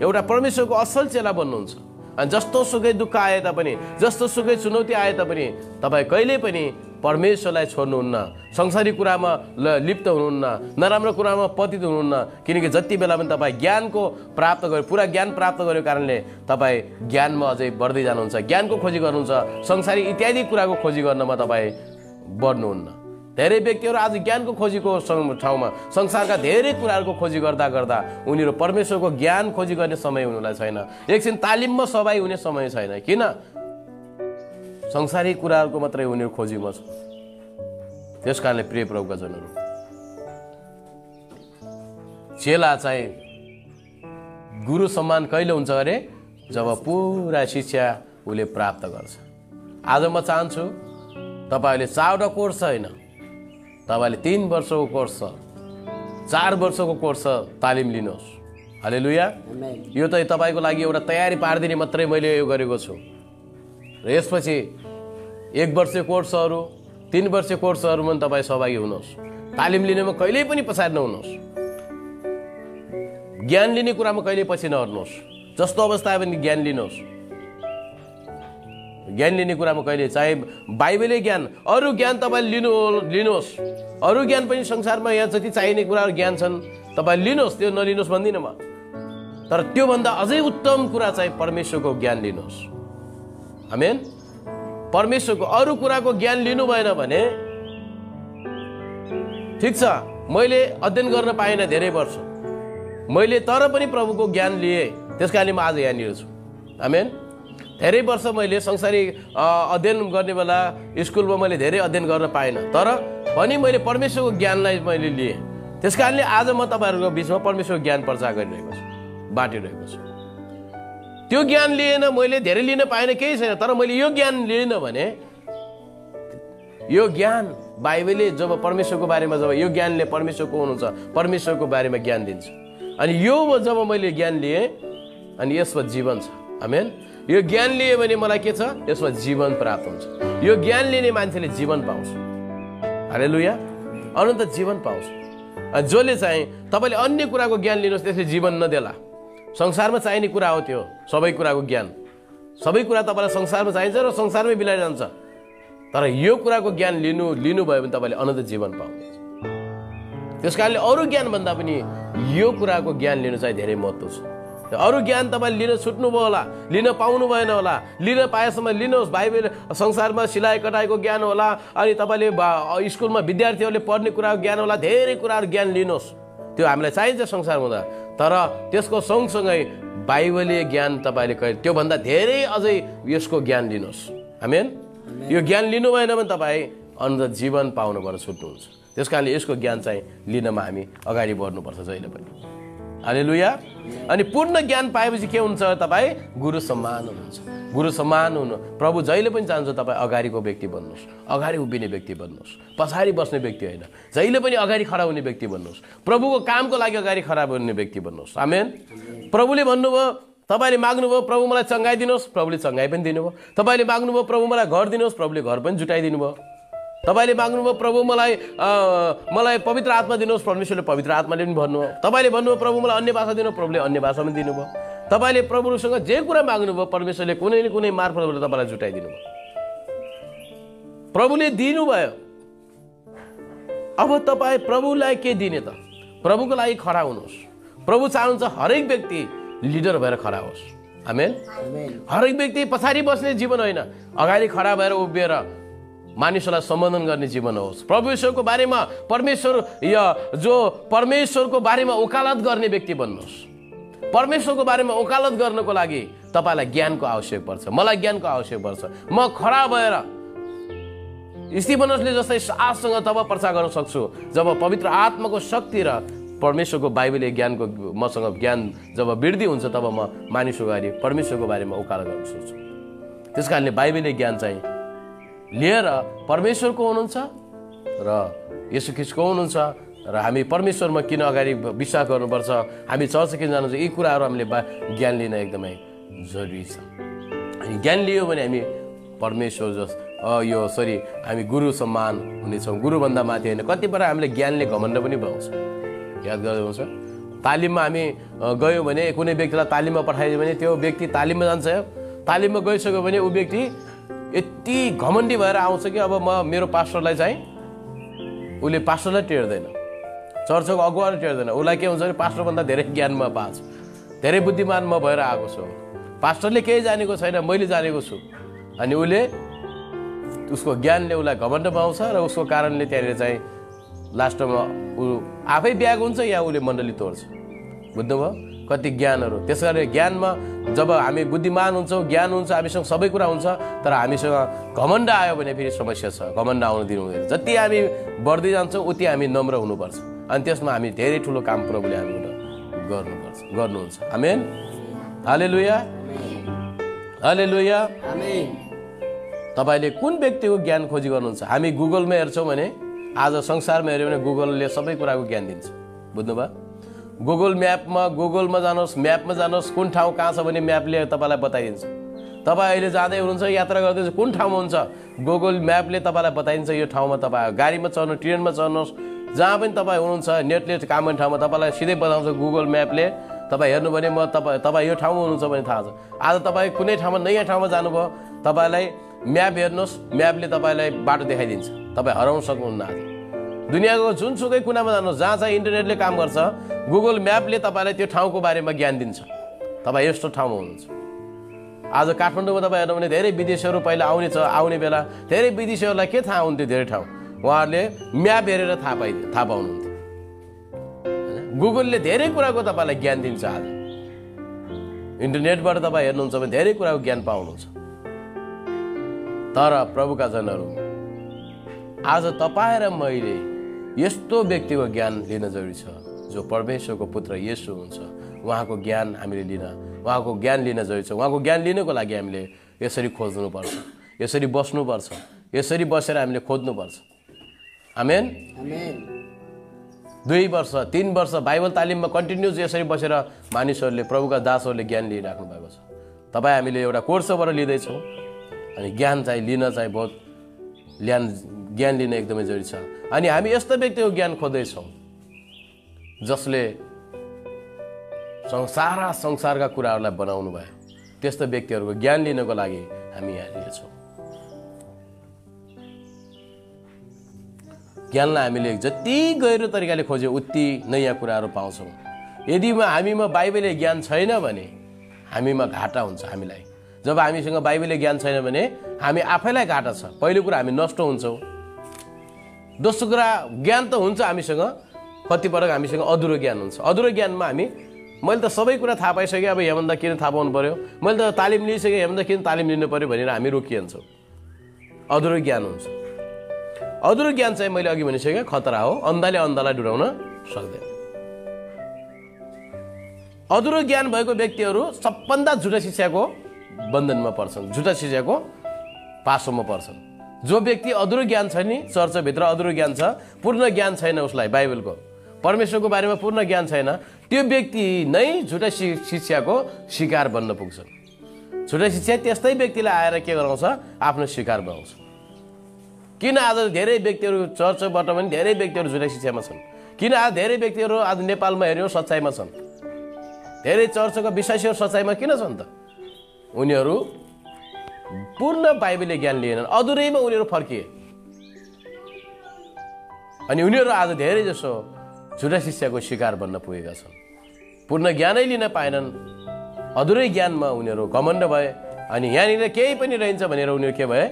एउटा परमेश्वरको असल चेला बन्नुहुन्छ। अनि जस्तो सुकै दुःख आए तापनि, जस्तो सुकै चुनौती आए तापनि तपाईँ कहिल्यै पनि परमेश्वरलाई छोड्नुहुन्न, संसारी कुरामा लिप्त हुनुहुन्न, नराम्रो कुरामा पतित हुनुहुन्न। किनकि जति बेला पनि तपाईँ ज्ञानको प्राप्त गर्यो, पुरा ज्ञान प्राप्त गरेको कारणले तपाईँ ज्ञानमा अझै बढ्दै जानुहुन्छ, ज्ञानको खोजी गर्नुहुन्छ, संसारी इत्यादि कुराको खोजी गर्नमा तपाईँ बढ्नुहुन्न। धेरै व्यक्तिहरू आज ज्ञानको खोजीको ठाउँमा संसारका धेरै कुराहरूको खोजी गर्दा गर्दा उनीहरू परमेश्वरको ज्ञान खोजी गर्ने समय उनीहरूलाई छैन। एकछिन तालिममा सहभागी हुने समय छैन। किन? संसारी कुराहरूको मात्रै उनीहरू खोजीमा छ। त्यस कारणले प्रिय प्रभुका जनहरू, चेला चाहिँ गुरु सम्मान कहिले हुन्छ अरे? जब पुरा शिक्षा उसले प्राप्त गर्छ। आज म चाहन्छु तपाईँले 4वटा कोर्स होइन, तपाईँले 3 वर्षको कोर्स छ, 4 वर्षको कोर्स तालिम लिनुहोस्। हालेलुया। यो त तपाईँको लागि एउटा तयारी पारिदिने मात्रै मैले यो गरेको छु। र यसपछि 1 वर्षीय कोर्सहरू, 3 वर्षीय कोर्सहरूमा तपाईँ सहभागी हुनुहोस्। तालिम लिनेमा कहिल्यै पनि पछाडि नहुनुहोस्। ज्ञान लिने कुरामा कहिल्यै पछि नहट्नुहोस्। जस्तो अवस्था आयो भने ज्ञान लिनुहोस्। ज्ञान लिने कुरामा कहिले, चाहे बाइबलै ज्ञान, अरू ज्ञान तपाईँ लिनुहोस्। अरू ज्ञान पनि संसारमा यहाँ जति चाहिने कुराहरू ज्ञान छन् तपाईँ लिनुहोस्, त्यो नलिनुहोस् भन्दिनँ म। तर त्योभन्दा अझै उत्तम कुरा चाहिँ परमेश्वरको ज्ञान लिनुहोस्। आमेन। परमेश्वरको अरू कुराको ज्ञान लिनु भएन भने ठिक छ, मैले अध्ययन गर्न पाइनँ धेरै वर्ष, मैले तर पनि प्रभुको ज्ञान लिएँ, त्यस कारणले म आज यहाँनिर छु। आमेन। धेरै वर्ष मैले संसारी अध्ययन गर्ने बेला स्कुलमा मैले धेरै अध्ययन गर्न पाइनँ, तर पनि मैले परमेश्वरको ज्ञानलाई मैले लिएँ। त्यस कारणले आज म तपाईँहरूको बिचमा परमेश्वरको ज्ञान प्रचार गरिरहेको छु, बाँडिरहेको छु। त्यो ज्ञान लिएन, मैले धेरै लिन पाएन, केही छैन, तर मैले यो ज्ञान लिएन भने यो ज्ञान बाइबलले जब परमेश्वरको बारेमा, जब यो ज्ञानले परमेश्वरको हुनुहुन्छ, परमेश्वरको बारेमा ज्ञान दिन्छ, अनि यो जब मैले ज्ञान लिएँ अनि यसमा जीवन छ। आमेन। यो ज्ञान लिएँ भने मलाई के छ? यसमा जीवन प्राप्त हुन्छ। यो ज्ञान लिने मान्छेले जीवन पाउँछ। हालेलुया। अनन्त जीवन पाउँछ। जसले चाहिँ तपाईँले अन्य कुराको ज्ञान लिनुहोस्, त्यसले जीवन नदेला। संसारमा चाहिने कुरा हो त्यो, सबै कुराको ज्ञान, सबै कुरा तपाईँलाई संसारमा चाहिन्छ र संसारमै बिलाइ जान्छ। तर यो कुराको ज्ञान लिनुभयो भने तपाईँले अनन्त जीवन पाउनुहुन्छ। त्यस कारणले अरू ज्ञानभन्दा पनि यो कुराको ज्ञान लिनु चाहिँ धेरै महत्त्व छ। अरू ज्ञान तपाईँले लिन छुट्नुभयो होला, लिन पाउनु भएन होला, लिन पाएसम्म लिनुहोस्। बाइबल संसारमा सिलाइ कटाइको ज्ञान होला, अनि तपाईँले स्कुलमा विद्यार्थीहरूले पढ्ने कुराको ज्ञान होला, धेरै कुराहरू ज्ञान लिनुहोस्, त्यो हामीलाई चाहिन्छ संसारमा हुँदा। तर त्यसको सँगसँगै बाइबलीय ज्ञान तपाईँले त्योभन्दा धेरै अझै यसको ज्ञान लिनुहोस्। आमेन। यो ज्ञान लिनु भएन भने तपाईँ अनन्त जीवन पाउनुपर्ने छुट्नुहुन्छ। त्यस कारणले यसको ज्ञान चाहिँ लिनमा हामी अगाडि बढ्नुपर्छ जहिले पनि। हालेलुया। अनि पूर्ण ज्ञान पाएपछि के हुन्छ? तपाईँ गुरु समान हुनुहुन्छ। गुरु समान हुनु, प्रभु जहिले पनि चाहन्छ तपाईँ अगाडिको व्यक्ति बन्नुहोस्, अगाडि उभिने व्यक्ति बन्नुहोस्, पछाडि बस्ने व्यक्ति होइन, जहिले पनि अगाडि खडा हुने व्यक्ति बन्नुहोस्, प्रभुको कामको लागि अगाडि खडा हुने व्यक्ति बन्नुहोस्। आमेन। प्रभुले भन्नुभयो, तपाईँले माग्नुभयो प्रभु मलाई चङ्गाइदिनुहोस्, प्रभुले चङ्गाइ पनि दिनुभयो। तपाईँले माग्नुभयो प्रभु मलाई घर दिनुहोस्, प्रभुले घर पनि जुटाइदिनु भयो। तपाईँले माग्नुभयो प्रभु मलाई पवित्र आत्मा दिनुहोस्, परमेश्वरले पवित्र आत्माले पनि भन्नुभयो। तपाईँले भन्नुभयो प्रभु मलाई अन्य भाषा दिनु, प्रभुले अन्य भाषा पनि दिनुभयो। तपाईँले प्रभुसँग जे कुरा माग्नुभयो परमेश्वरले कुनै न कुनै मार्फतबाट तपाईँलाई जुटाइदिनु भयो, प्रभुले दिनुभयो। अब तपाईँ प्रभुलाई के दिने त? प्रभुको लागि खडा हुनुहोस्। प्रभु चाहनुहुन्छ हरेक व्यक्ति लिडर भएर खडा होस्। आमेन। हरेक व्यक्ति पछाडि बस्ने जीवन होइन, अगाडि खडा भएर उभिएर मानिसहरूलाई सम्बोधन गर्ने जीवन होस्। परमेश्वरको बारेमा परमेश्वरको बारेमा वकालत गर्ने व्यक्ति बन्नुहोस्। परमेश्वरको बारेमा वकालत गर्नको लागि तपाईँलाई ज्ञानको आवश्यक पर्छ, मलाई ज्ञानको आवश्यक पर्छ। म खडा भएर स्तिफनसले जस्तै साहससँग तब प्रचार गर्न सक्छु जब पवित्र आत्माको शक्ति र परमेश्वरको बाइबलले ज्ञानको मसँग ज्ञान जब वृद्धि हुन्छ, तब म मानिसको अगाडि परमेश्वरको बारेमा वकालत गर्न सक्छु। त्यस कारणले बाइबलले ज्ञान चाहिँ लिएर परमेश्वरको हुनुहुन्छ र येशू ख्रीष्टको हुनुहुन्छ, र हामी परमेश्वरमा किन अगाडि विश्वास गर्नुपर्छ, हामी चर्च किन जानुपर्छ, यी कुराहरू हामीले ज्ञान लिन एकदमै जरुरी छ। ज्ञान लियो भने हामी परमेश्वर हामी गुरु सम्मान हुनेछौँ। गुरुभन्दा माथि होइन। कतिपय हामीले ज्ञानले घमण्ड पनि पाउँछ। याद गर्नुहुन्छ, तालिममा हामी गयौँ भने कुनै व्यक्तिलाई तालिममा पठाइदियो भने त्यो व्यक्ति तालिममा जान्छ, तालिममा गइसक्यो भने ऊ व्यक्ति यति घमण्डी भएर आउँछ कि अब मेरो पास्टरलाई चाहिँ उसले पास्टरलाई टेर्दैन, चर्चको अगुवालाई टेर्दैन। उसलाई के हुन्छ भने पास्टरभन्दा धेरै ज्ञान म पाएको छु, धेरै बुद्धिमान म भएर आएको छु, पास्टरले केही जानेको छैन, मैले जानेको छु। अनि उसले उसको ज्ञानले उसलाई घमण्ड पाउँछ र उसको कारणले त्यहाँनिर चाहिँ लास्टमा ऊ आफै ब्याग हुन्छ या उसले मण्डली तोड्छ। बुझ्नुभयो कति ज्ञानहरू। त्यस कारण ज्ञानमा जब हामी बुद्धिमान हुन्छौँ, ज्ञान हुन्छ, हामीसँग सबै कुरा हुन्छ, तर हामीसँग घमण्ड आयो भने फेरि समस्या छ। घमण्ड आउनु दिनु हुँदैन। जति हामी बढ्दै जान्छौँ उति हामी नम्र हुनुपर्छ, अनि त्यसमा हामी धेरै ठुलो काम प्रभुले हामीबाट गर्नुहुन्छ। आमेन। हालेलुया, हालेलुया, आमेन। तपाईँले कुन व्यक्तिको ज्ञान खोजी गर्नुहुन्छ? हामी गुगलमा हेर्छौँ भने, आज संसारमा हेऱ्यो भने गुगलले सबै कुराको ज्ञान दिन्छ। बुझ्नुभयो? गुगलमा जानुहोस्, म्यापमा जानुहोस्, कुन ठाउँ कहाँ छ भने म्यापले तपाईँलाई बताइदिन्छ। तपाईँ अहिले जाँदै हुनुहुन्छ, यात्रा गर्दैछ, कुन ठाउँमा हुन्छ, गुगल म्यापले तपाईँलाई बताइदिन्छ यो ठाउँमा। तपाईँ गाडीमा चढ्नु, ट्रेनमा चढ्नुहोस्, जहाँ पनि तपाईँ हुनुहुन्छ, नेटले काम गर्ने ठाउँमा तपाईँलाई सिधै बताउँछ गुगल म्यापले। तपाईँ हेर्नु भने तपाईँ यो ठाउँमा हुनुहुन्छ भने थाहा छ। आज तपाईँ कुनै ठाउँमा नयाँ ठाउँमा जानुभयो, तपाईँलाई म्याप हेर्नुहोस्, म्यापले तपाईँलाई बाटो देखाइदिन्छ, तपाईँ हराउन सक्नुहुन्न। आज दुनियाँको जुनसुकै कुनामा जानुहोस्, जहाँ चाहिँ इन्टरनेटले काम गर्छ, गुगल म्यापले तपाईँलाई त्यो ठाउँको बारेमा ज्ञान दिन्छ, तपाईँ यस्तो ठाउँमा हुनुहुन्छ। आज काठमाडौँमा तपाईँ हेर्नु भने धेरै विदेशीहरू पहिला आउने बेला धेरै विदेशीहरूलाई के थाहा हुन्थ्यो धेरै ठाउँ उहाँहरूले म्याप हेरेर थाहा पाउनुहुन्थ्यो। गुगलले धेरै कुराको तपाईँलाई ज्ञान दिन्छ। आज इन्टरनेटबाट तपाईँ हेर्नुहुन्छ भने धेरै कुराको ज्ञान पाउनुहुन्छ। तर प्रभुका जनहरू आज तपाईँ र मैले यस्तो व्यक्तिको ज्ञान लिन जरुरी छ जो परमेश्वरको पुत्र येशू हुन्छ। उहाँको ज्ञान हामीले उहाँको ज्ञान लिन जरुरी छ। उहाँको ज्ञान लिनको लागि हामीले यसरी खोज्नुपर्छ, यसरी बस्नुपर्छ, यसरी बसेर हामीले खोज्नुपर्छ। आमेन। 2 वर्ष 3 वर्ष बाइबल तालिममा कन्टिन्युस यसरी बसेर मानिसहरूले प्रभुका दासहरूले ज्ञान लिइराख्नु भएको छ। तपाईँ हामीले एउटा कोर्सबाट लिँदैछौँ अनि ज्ञान चाहिँ लिन चाहिँ बहुत ज्ञान लिन एकदमै जरुरी छ। अनि हामी यस्तो व्यक्तिको ज्ञान खोज्दैछौँ जसले संसारका कुराहरूलाई बनाउनु भयो। त्यस्तो व्यक्तिहरूको ज्ञान लिनको लागि हामी यहाँ छौँ। ज्ञानलाई हामीले जति गहिरो तरिकाले खोज्यो उति नयाँ कुराहरू पाउँछौँ। यदि हामीमा बाइबलले ज्ञान छैन भने हामीमा घाटा हुन्छ। हामीलाई जब हामीसँग बाइबलले ज्ञान छैन भने हामी आफैलाई घाटा छ। पहिलो कुरा हामी नष्ट हुन्छौँ। दोस्रो कुरा ज्ञान त हुन्छ हामीसँग, कति पटक हामीसँग अधुरो ज्ञान हुन्छ। अधुरो ज्ञानमा मैले त सबै कुरा थाहा पाइसकेँ, अब यहाँभन्दा किन थाहा पाउनु पर्यो, मैले त तालिम लिइसकेँ, यहाँभन्दा किन तालिम लिनु पर्यो भनेर हामी रोकिन्छौँ। अधुरो ज्ञान हुन्छ। अधुरो ज्ञान चाहिँ मैले अघि भनिसकेँ खतरा हो। अन्धाले अन्धालाई डुराउन सक्दैन। अधुरो ज्ञान भएको व्यक्तिहरू सबभन्दा झुटा शिक्षाको बन्धनमा पर्छन्, झुटा शिक्षाको पासोमा पर्छन्। जो व्यक्ति अधुरो ज्ञान छ नि, चर्चभित्र अधुरो ज्ञान छ, पूर्ण ज्ञान छैन, उसलाई बाइबलको परमेश्वरको बारेमा पूर्ण ज्ञान छैन, त्यो व्यक्ति नै झुटा शिक्षाको शिकार बन्न पुग्छन्। झुटा शिक्षा त्यस्तै व्यक्तिलाई आएर के गराउँछ, आफ्नो शिकार बनाउँछ। किन आज धेरै व्यक्तिहरू चर्चबाट पनि धेरै व्यक्तिहरू झुटा शिक्षामा छन्? किन आज धेरै व्यक्तिहरू आज नेपालमा हेऱ्यौँ सच्चाइमा छन्? धेरै चर्चका विश्वासीहरू सच्चाइमा किन छन् त? उनीहरू पूर्ण बाइबलले ज्ञान लिएनन्, अधुरैमा उनीहरू फर्किए। अनि उनीहरू आज धेरै जसो झुटा शिक्षाको शिकार बन्न पुगेका छन्। पूर्ण ज्ञानै लिन पाएनन्, अधुरै ज्ञानमा उनीहरू घमण्ड भए। अनि यहाँनिर केही पनि रहन्छ भनेर उनीहरू के भए,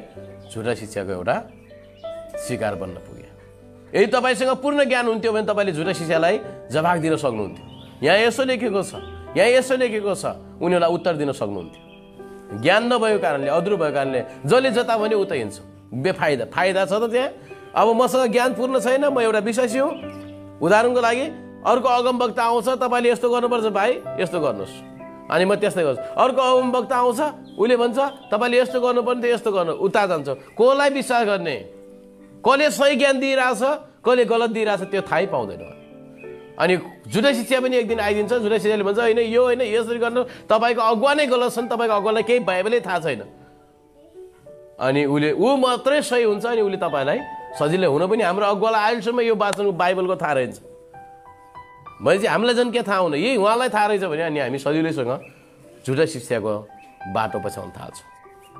झुटा शिक्षाको एउटा शिकार बन्न पुगे। यदि तपाईँसँग पूर्ण ज्ञान हुन्थ्यो भने तपाईँले झुटा शिक्षालाई जवाफ दिन सक्नुहुन्थ्यो। यहाँ यसो लेखेको छ, यहाँ यसो लेखेको छ, उनीहरूलाई उत्तर दिन सक्नुहुन्थ्यो। ज्ञान नभएको कारणले, अधुरो भएको कारणले जसले जता भने उता हिँड्छ। बेफाइदा फाइदा छ त त्यहाँ? अब मसँग ज्ञान पूर्ण छैन, म एउटा विश्वासी हुँ। उदाहरणको लागि अर्को अगमवक्ता आउँछ, तपाईँले यस्तो गर्नुपर्छ भाइ, यस्तो गर्नुहोस्, अनि म त्यस्तै गर्छु। अर्को अगमवक्ता आउँछ, उसले भन्छ तपाईँले यस्तो गर्नुपर्ने, यस्तो गर्नु, उता जान्छ। कसलाई विश्वास गर्ने? कसले सही ज्ञान दिइरहेछ, कसले गलत दिइरहेछ, त्यो थाहै पाउँदैन। अनि झुटा शिक्षा पनि एक दिन आइदिन्छ। झुटा शिक्षाले भन्छ होइन यो होइन, यसरी गर्नु, तपाईँको अगुवा नै गलत छन्, तपाईँको अगुवालाई केही बाइबलै थाहा छैन। अनि ऊ मात्रै सही हुन्छ। अनि उसले तपाईँलाई सजिलै हुन पनि हाम्रो अगुवालाई अहिलेसम्म यो वचन बाइबलको थाहा रहेछ भने चाहिँ हामीलाई झन् के थाहा हुन, यही उहाँलाई थाहा रहेछ भने अनि हामी सजिलैसँग झुटा शिक्षाको बाटो पछ्याउन थाल्छौँ,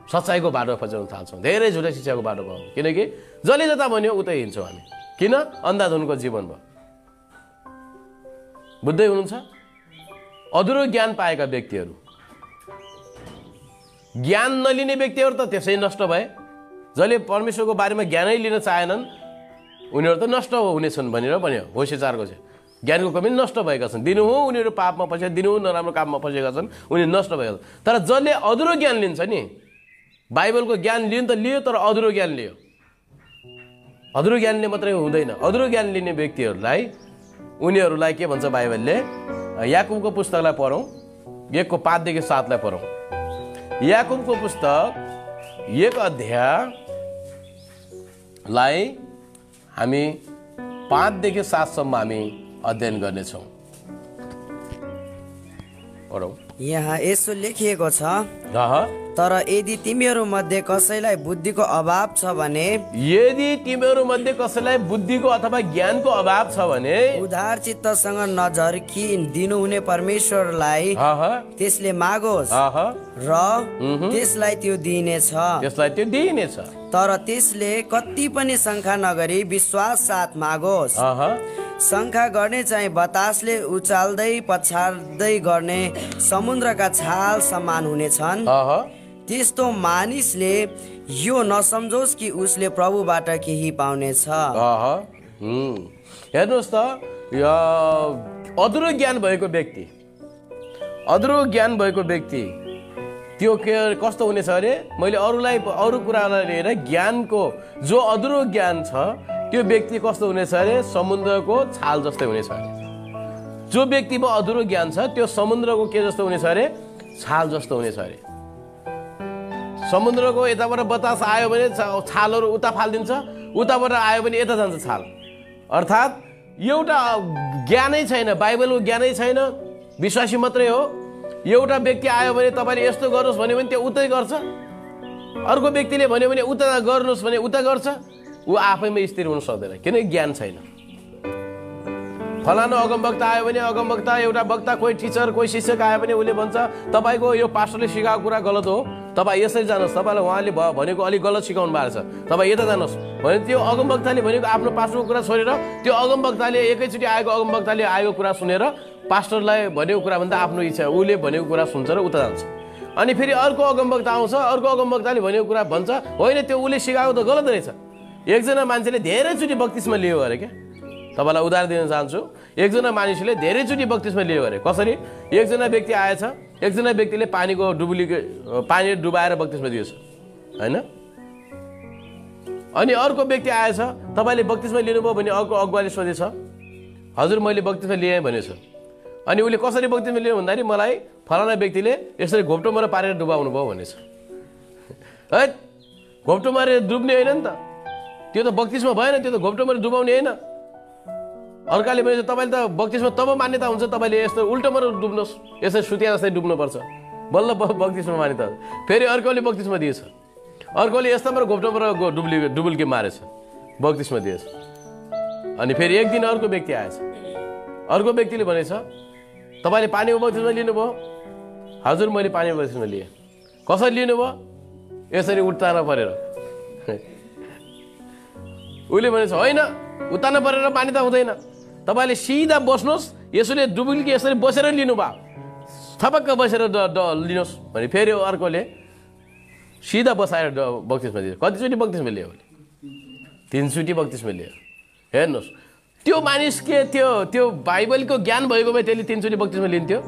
सच्चाइको बाटो पछ्याउन थाल्छौँ। धेरै झुटा शिक्षाको बाटो पाउँछौँ, किनकि जसले जता भन्यो उतै हिँड्छौँ हामी। किन? अन्धाधुनको जीवन भयो। बुझ्दै हुनुहुन्छ? अधुरो ज्ञान पाएका व्यक्तिहरू, ज्ञान नलिने व्यक्तिहरू त त्यसै नष्ट भए। जसले परमेश्वरको बारेमा ज्ञानै लिन चाहेनन् उनीहरू त नष्ट हुनेछन् भनेर भन्यो होसियारको चाहिँ। ज्ञानको कमी नष्ट भएका छन्। दिनहुँ उनीहरू पापमा फसेका, दिनहुँ नराम्रो काममा फसेका छन्, उनीहरू नष्ट भएका छन्। तर जसले अधुरो ज्ञान लिन्छ नि, बाइबलको ज्ञान लिनु त लियो तर अधुरो ज्ञान लियो। अधुरो ज्ञानले मात्रै हुँदैन। अधुरो ज्ञान लिने व्यक्तिहरूलाई उनीहरूलाई के भन्छ बाइबलले? याकुबको पुस्तकलाई पढौँ, 1 को 5 देखि 7 पढौँ। याकुबको पुस्तक 1 अध्यायलाई हामी 5 देखि 7 सम्म हामी अध्ययन गर्नेछौँ। पढौँ। यहाँ यसो लेखिएको छ, तर यदि तिमीहरू मध्ये कसैलाई बुद्धिको अभाव छ भने, यदि तिमीहरू मध्ये कसैलाई बुद्धिको अथवा ज्ञानको अभाव छ भने, उदार चित्तसँग नझर्की दिनुहुने परमेश्वरलाई त्यसले मागोस् र त्यसलाई त्यो दिइनेछ। तर त्यसले कति पनि शङ्का नगरी विश्वास साथ मागोस्। शङ्का गर्ने चाहिँ बतासले उचाल्दै पछार्दै गर्ने समुद्रका छाल समान हुनेछन्। त्यस्तो मानिसले यो नसम्झोस् कि उसले प्रभुबाट केही पाउनेछ। हेर्नुहोस् त, अधुरो ज्ञान भएको व्यक्ति त्यो कस्तो हुनेछ अरे? मैले अरू कुरालाई लिएर ज्ञानको जो अधुरो ज्ञान छ त्यो व्यक्ति कस्तो हुनेछ अरे? समुद्रको छाल जस्तै हुनेछ अरे। जो व्यक्तिमा अधुरो ज्ञान छ त्यो समुद्रको के जस्तो हुनेछ अरे? छाल जस्तो हुनेछ अरे। समुद्रको यताबाट बतास आयो भने छालहरू उता फालिदिन्छ, उताबाट आयो भने यता जान्छ छाल। अर्थात् एउटा ज्ञानै छैन, बाइबलको ज्ञानै छैन, विश्वासी मात्रै हो। एउटा व्यक्ति आयो भने तपाईँले यस्तो गर्नुहोस् भन्यो भने त्यो उतै गर्छ, अर्को व्यक्तिले भन्यो भने उता गर्नुहोस् भने उता गर्छ। ऊ आफैमा स्थिर हुन सक्दैन, किनकि ज्ञान छैन। फलानु अगमवक्ता आयो भने अगमवक्ता, एउटा वक्ता, कोही टिचर, कोही शिक्षक आयो भने उसले भन्छ तपाईँको यो पास्टरले सिकाएको कुरा गलत हो, तपाईँ यसरी जानुहोस्, तपाईँलाई उहाँले भनेको अलिक गलत सिकाउनु भएको छ, तपाईँ यता जानुहोस् भने त्यो अगमवक्ताले भनेको आफ्नो पास्टरको कुरा छोडेर त्यो अगमवक्ताले एकैचोटि आएको अगमवक्ताले आएको कुरा सुनेर पास्टरलाई भनेको कुरा भन्दा आफ्नो इच्छा उसले भनेको कुरा सुन्छ र उता जान्छ। अनि फेरि अर्को अगमवक्ता आउँछ, अर्को अगमवक्ताले भनेको कुरा भन्छ होइन त्यो उसले सिकाएको त गलत रहेछ। एकजना मान्छेले धेरैचोटि बत्तिसमा लियो अरे क्या। तपाईँलाई उदाहरण दिन चाहन्छु। एकजना मानिसले धेरैचोटि बत्तिसमा लियो अरे। कसरी? एकजना व्यक्ति आएछ, एकजना व्यक्तिले पानी डुबाएर बत्तिसमा दिएछ होइन। अनि अर्को व्यक्ति आएछ, तपाईँले बत्तिसमा लिनुभयो भने अर्को अगुवाले सोधेछ, हजुर मैले बत्तिसमा लिएँ भनेछ। अनि उसले कसरी बत्तिसमा लियो भन्दाखेरि मलाई फलाना व्यक्तिले यसरी घोप्टो मर पारेर डुबाउनु भयो भनेछ। है, घोप्टो मारेर डुब्ने होइन नि त, त्यो त बत्तिसमा भएन, त्यो त घोप्टो मारेर डुबाउने होइन। अर्काले भनेछ तपाईँले त बत्तिसमा तब मान्यता हुन्छ, तपाईँले यस्तो उल्टो मर डुब्नुहोस्, यसरी सुतिया जस्तै डुब्नुपर्छ, बल्ल बत्तिसमा मान्यता हुन्छ। फेरि अर्कोले बत्तिसमा दिएछ, अर्कोले यस्तो मर घोप्टो मर डुबुल्की मारेछ, बत्तिसमा दिएछ। अनि फेरि एक दिन अर्को व्यक्ति आएछ, अर्को व्यक्तिले भनेछ तपाईँले पानीको बत्तिसमा लिनुभयो? हजुर मैले पानीको बत्तिसमा लिएँ। कसरी लिनुभयो? यसरी उतान परेर। उसले भनेछ होइन उतान परेर पानी त हुँदैन, तपाईँले सिधा बस्नुहोस्, यसोले डुबुल्की यसरी बसेर लिनुभयो, थपक्क बसेर लिनुहोस् भने फेरि अर्कोले सिधा बसाएर बत्तिसमा दियो। कतिचोटि बत्तिसमा लियो? 3 चोटि बत्तिसमा लियो। हेर्नुहोस्, त्यो मानिस के त्यो बाइबलको ज्ञान भएको भए त्यसले 3 चोटि बत्तिसमा लिन्थ्यो?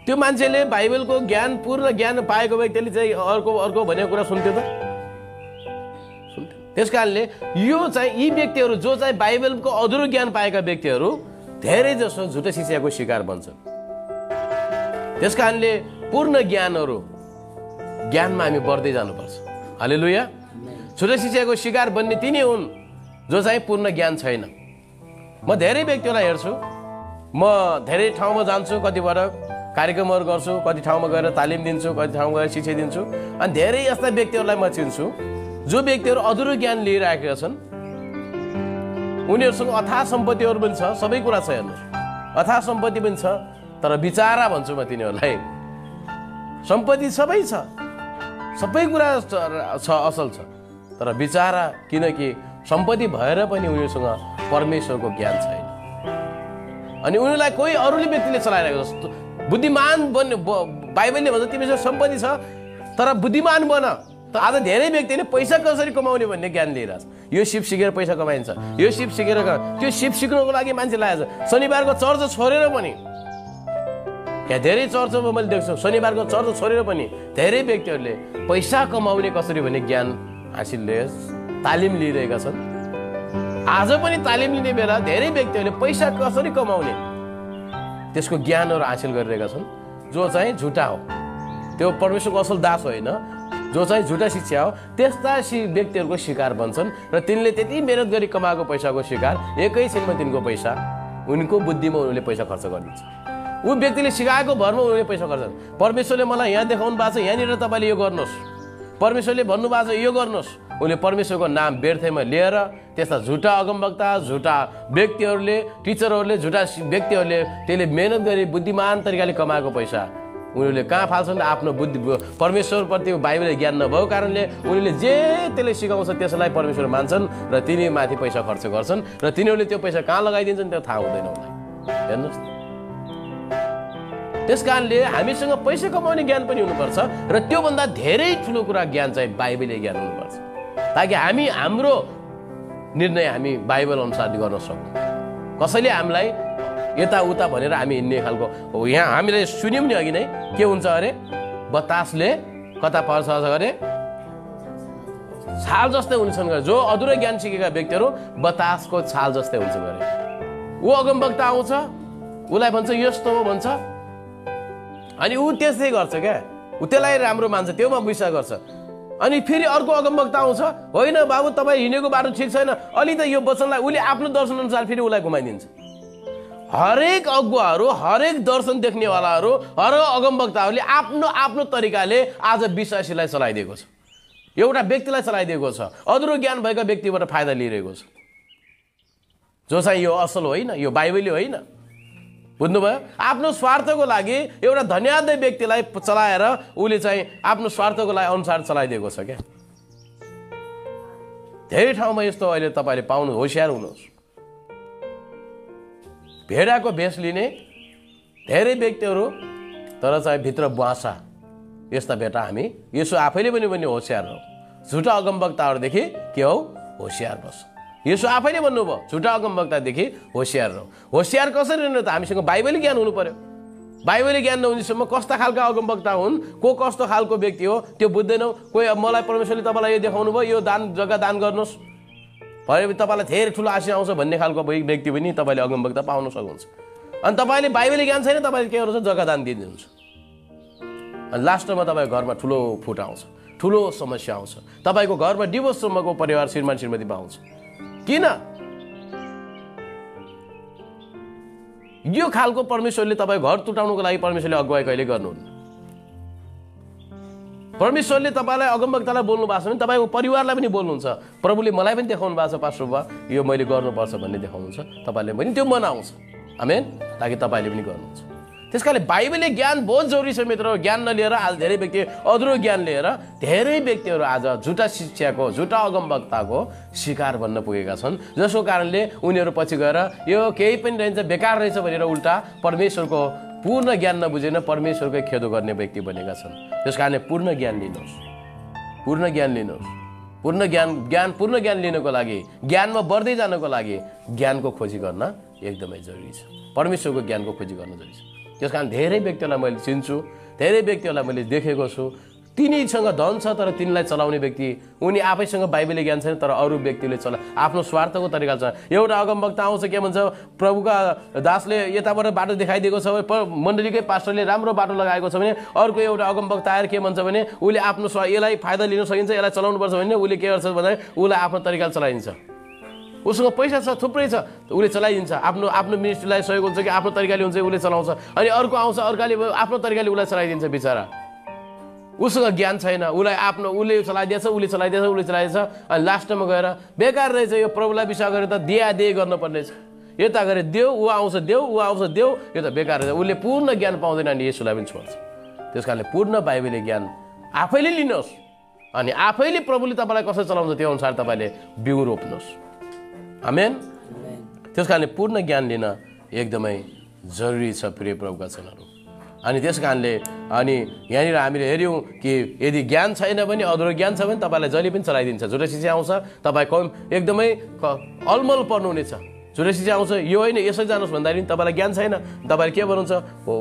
त्यो मान्छेले बाइबलको ज्ञान, पूर्ण ज्ञान पाएको भए त्यसले चाहिँ अर्को भनेको कुरा सुन्थ्यो त? सुन्थ्यो। त्यस कारणले यो चाहिँ यी व्यक्तिहरू जो चाहिँ बाइबलको अधुरो ज्ञान पाएका व्यक्तिहरू धेरै जसो झुटो शिक्षाको शिकार बन्छन्। त्यस कारणले पूर्ण ज्ञानमा हामी बढ्दै जानुपर्छ। हालेलुया। झुटो शिक्षाको शिकार बन्ने तिनी हुन् जो चाहिँ पूर्ण ज्ञान छैन। म धेरै व्यक्तिहरूलाई हेर्छु, म धेरै ठाउँमा जान्छु, कतिबाट कार्यक्रमहरू गर्छु, कति ठाउँमा गएर तालिम दिन्छु, कति ठाउँमा गएर शिक्षा दिन्छु। अनि धेरै यस्ता व्यक्तिहरूलाई म चिन्छु जो व्यक्तिहरू अधुरो ज्ञान लिइरहेका छन्। उनीहरूसँग अथाह सम्पत्तिहरू पनि छ, सबै कुरा छ। हेर्नुहोस्, अथाह सम्पत्ति पनि छ, तर विचारा भन्छु म तिनीहरूलाई। सम्पत्ति सबै छ, सबै कुरा छ, असल छ, तर विचारा, किनकि सम्पत्ति भएर पनि उनीहरूसँग परमेश्वरको ज्ञान छैन। अनि उनीहरूलाई कोही अरूले व्यक्तिले चलाइरहेको जस्तो। बुद्धिमान बन्ने बाइबलले भन्छ तिमीसँग सम्पत्ति छ तर बुद्धिमान बन। त आज धेरै व्यक्तिले पैसा कसरी कमाउने भन्ने ज्ञान लिइरहेछ। यो सिप सिकेर पैसा कमाइन्छ, यो सिप सिकेर त्यो सिप सिक्नको लागि मान्छे लागेको छ। शनिबारको चर्च छोडेर पनि, यहाँ धेरै चर्चमा मैले देख्छु, शनिबारको चर्च छोडेर पनि धेरै व्यक्तिहरूले पैसा कमाउने कसरी भन्ने ज्ञान हासिल तालिम लिइरहेका छन्। आज पनि तालिम लिने बेला धेरै व्यक्तिहरूले पैसा कसरी कमाउने त्यसको ज्ञानहरू हासिल गरिरहेका छन्, जो चाहिँ झुटा हो। त्यो परमेश्वरको असल दास होइन, जो चाहिँ झुटा शिक्षा हो। त्यस्ता व्यक्तिहरूको शिकार बन्छन् र तिनले त्यति मेहनत गरी कमाएको पैसाको शिकार एकैछिनमा तिनको पैसा, उनको बुद्धिमा उनीहरूले पैसा खर्च गरिदिन्छ। ऊ व्यक्तिले सिकाएको भरमा उनीहरूले पैसा खर्च। परमेश्वरले मलाई यहाँ देखाउनु भएको छ, यहाँनिर तपाईँले यो गर्नुहोस्, परमेश्वरले भन्नुभएको छ यो गर्नुहोस्। उनले परमेश्वरको नाम व्यर्थैमा लिएर त्यस्ता झुटा अगमवक्ता, झुटा व्यक्तिहरूले, टिचरहरूले, झुटा व्यक्तिहरूले त्यसले मेहनत गरी बुद्धिमान तरिकाले कमाएको पैसा उनीहरूले कहाँ फाल्छन्? आफ्नो बुद्धि परमेश्वरप्रति बाइबलले ज्ञान नभएको कारणले उनीहरूले जे त्यसले सिकाउँछ त्यसलाई परमेश्वर मान्छन् र तिनीमाथि पैसा खर्च गर्छन् र तिनीहरूले त्यो पैसा कहाँ लगाइदिन्छन् त्यो थाहा हुँदैन उनीलाई। हेर्नुहोस्, त्यस कारणले हामीसँग पैसा कमाउने ज्ञान पनि हुनुपर्छ र त्योभन्दा धेरै ठुलो कुरा ज्ञान चाहिँ बाइबलले ज्ञान हुनुपर्छ, ताकि हामी हाम्रो निर्णय हामी बाइबल अनुसार गर्न सकौँ। कसैले हामीलाई यताउता भनेर हामी हिँड्ने खालको हो। यहाँ हामीले सुन्यौँ नि अघि नै के हुन्छ अरे, बतासले कता पर्छ अरे छाल जस्तै हुन्छन् गरे। जो अधुरो ज्ञान सिकेका व्यक्तिहरू बतासको छाल जस्तै हुन्छन् गरे। ऊ अगमवक्ता आउँछ, उसलाई भन्छ यस्तो हो भन्छ, अनि ऊ त्यस्तै गर्छ क्या, ऊ त्यसलाई राम्रो मान्छ, त्योमा विश्वास गर्छ। अनि फेरि अर्को अगमवक्ता आउँछ, होइन बाबु तपाईँ हिँडेको बाटो ठिक छैन, अलि त यो वचनलाई उसले आफ्नो दर्शन अनुसार फेरि उसलाई घुमाइदिन्छ। हरेक अगुवाहरू, हरेक दर्शन देख्नेवालाहरू, हरेक अगमवक्ताहरूले आफ्नो आफ्नो तरिकाले आज विश्वासीलाई चलाइदिएको छ, एउटा व्यक्तिलाई चलाइदिएको छ, अधुरो ज्ञान भएका व्यक्तिबाट फाइदा लिइरहेको छ, जो चाहिँ यो असल होइन, यो बाइबली होइन। बुझ्नुभयो? आफ्नो स्वार्थको लागि एउटा धन्यादय व्यक्तिलाई चलाएर उसले चाहिँ आफ्नो स्वार्थको लागि अनुसार चलाइदिएको छ क्या। धेरै ठाउँमा यस्तो अहिले तपाईँले पाउनु, होसियार हुनुहोस्। भेडाको भेष लिने धेरै व्यक्तिहरू, तर चाहिँ भित्र बुवासा यस्ता भेटा हामी यसो आफैले पनि होसियार हो। झुटा अगमवक्ताहरूदेखि के हो? होसियार बस। यसो आफैले भन्नुभयो, झुटा अगमवक्तादेखि होसियार रह। होसियार कसरी रहनु त? हामीसँग बाइबली ज्ञान हुनु पर्यो। बाइबली ज्ञान नहुनेसम्म कस्ता खालका अगमवक्ता हुन्, को कस्तो खालको व्यक्ति हो त्यो बुझ्दैनौ। कोही मलाई परमेश्वरले तपाईँलाई यो देखाउनु भयो, यो दान जग्गा दान गर्नुहोस् भने तपाईँलाई धेरै ठुलो आशा आउँछ भन्ने खालको व्यक्ति पनि तपाईँले अगमवक्ता पाउन सक्नुहुन्छ। अनि तपाईँले बाइबली ज्ञान छैन, तपाईँले के गर्नुहुन्छ? जग्गा दान दिनुहुन्छ। अनि लास्टमा तपाईँको घरमा ठुलो फुट आउँछ, ठुलो समस्या आउँछ, तपाईँको घरमा डिभोर्ससम्मको परिवार श्रीमान श्रीमतीमा आउँछ। किन? यो खालको परमेश्वरले तपाईँ घर तुटाउनुको लागि परमेश्वरले अगुवाई कहिले गर्नुहुन्न। परमेश्वरले तपाईँलाई अगमवक्तालाई बोल्नु भएको छ भने तपाईँको परिवारलाई पनि बोल्नुहुन्छ। प्रभुले मलाई पनि देखाउनु भएको छ, पास्टर बाबा यो मैले गर्नुपर्छ भन्ने देखाउनुहुन्छ, तपाईँले पनि त्यो मन आउँछ। आमेन। ताकि तपाईँले पनि गर्नुहुन्छ। त्यस कारणले बाइबलले ज्ञान बहुत जरुरी छ मित्र। ज्ञान नलिएर आज धेरै व्यक्ति अधुरो ज्ञान लिएर धेरै व्यक्तिहरू आज झुटा शिक्षाको, झुटा अगमवक्ताको शिकार बन्न पुगेका छन्, जसको कारणले उनीहरू पछि गएर यो केही पनि रहन्छ, बेकार रहेछ भनेर उल्टा परमेश्वरको पूर्ण ज्ञान नबुझेन परमेश्वरकै खेदो गर्ने व्यक्ति बनेका छन्। त्यस कारणले पूर्ण ज्ञान लिनुहोस्, पूर्ण ज्ञान लिनुहोस्। पूर्ण ज्ञान लिनको लागि, ज्ञानमा बढ्दै जानको लागि ज्ञानको खोजी गर्न एकदमै जरुरी छ। परमेश्वरको ज्ञानको खोजी गर्न जरुरी छ। त्यस कारण धेरै व्यक्तिहरूलाई मैले चिन्छु, धेरै व्यक्तिहरूलाई मैले देखेको छु, तिनीसँग धन छ तर तिनीलाई चलाउने व्यक्ति, उनी आफैसँग बाइबलले ज्ञान छैन तर अरू व्यक्तिले आफ्नो स्वार्थको तरिका छ। एउटा अगमवक्ता आउँछ, के भन्छ, प्रभुका दासले यताबाट बाटो देखाइदिएको छ, मण्डलीकै पास्टरले राम्रो बाटो लगाएको छ भने अर्को एउटा अगमवक्ता आएर के भन्छ भने उसले आफ्नो यसलाई फाइदा लिन सकिन्छ, यसलाई चलाउनुपर्छ भने उसले के गर्छ भन्दा उसलाई आफ्नो तरिकाले चलाइदिन्छ। उसँग पैसा छ, थुप्रै छ, उसले चलाइदिन्छ। आफ्नो मिनिस्ट्रीलाई सहयोग हुन्छ कि आफ्नो तरिकाले हुन्छ, उसले चलाउँछ। अनि अर्को आउँछ, अर्काले आफ्नो तरिकाले उसलाई चलाइदिन्छ। बिचरा उसँग ज्ञान छैन, उसले चलाइदिएछ। अनि लास्टमा गएर बेकार रहेछ, यो प्रभुलाई विश्वास गरेर त दिए गर्नुपर्ने छ, यता गरे देऊ, ऊ आउँछ देऊ, यो त बेकार रहेछ। उसले पूर्ण ज्ञान पाउँदैन अनि यसुलाई पनि छोड्छ। त्यस कारणले पूर्ण बाइबलले ज्ञान आफैले लिनुहोस् अनि आफैले प्रभुले तपाईँलाई कसरी चलाउँछ त्यो अनुसार तपाईँले बिउ रोप्नुहोस्। आमेन। त्यस कारणले पूर्ण ज्ञान लिन एकदमै जरुरी छ प्रिय प्रभुका जनहरू। अनि त्यस कारणले अनि यहाँनिर हामीले हेऱ्यौँ कि यदि ज्ञान छैन भने, अधुरो ज्ञान छ भने तपाईँलाई जहिले पनि चलाइदिन्छ। झुटा शिक्षा आउँछ, तपाईँ एकदमै अलमल पर्नुहुनेछ। झुटा शिक्षा आउँछ, यो होइन यसरी जानुहोस् भन्दाखेरि तपाईँलाई ज्ञान छैन, तपाईँले के भन्नुहुन्छ, हो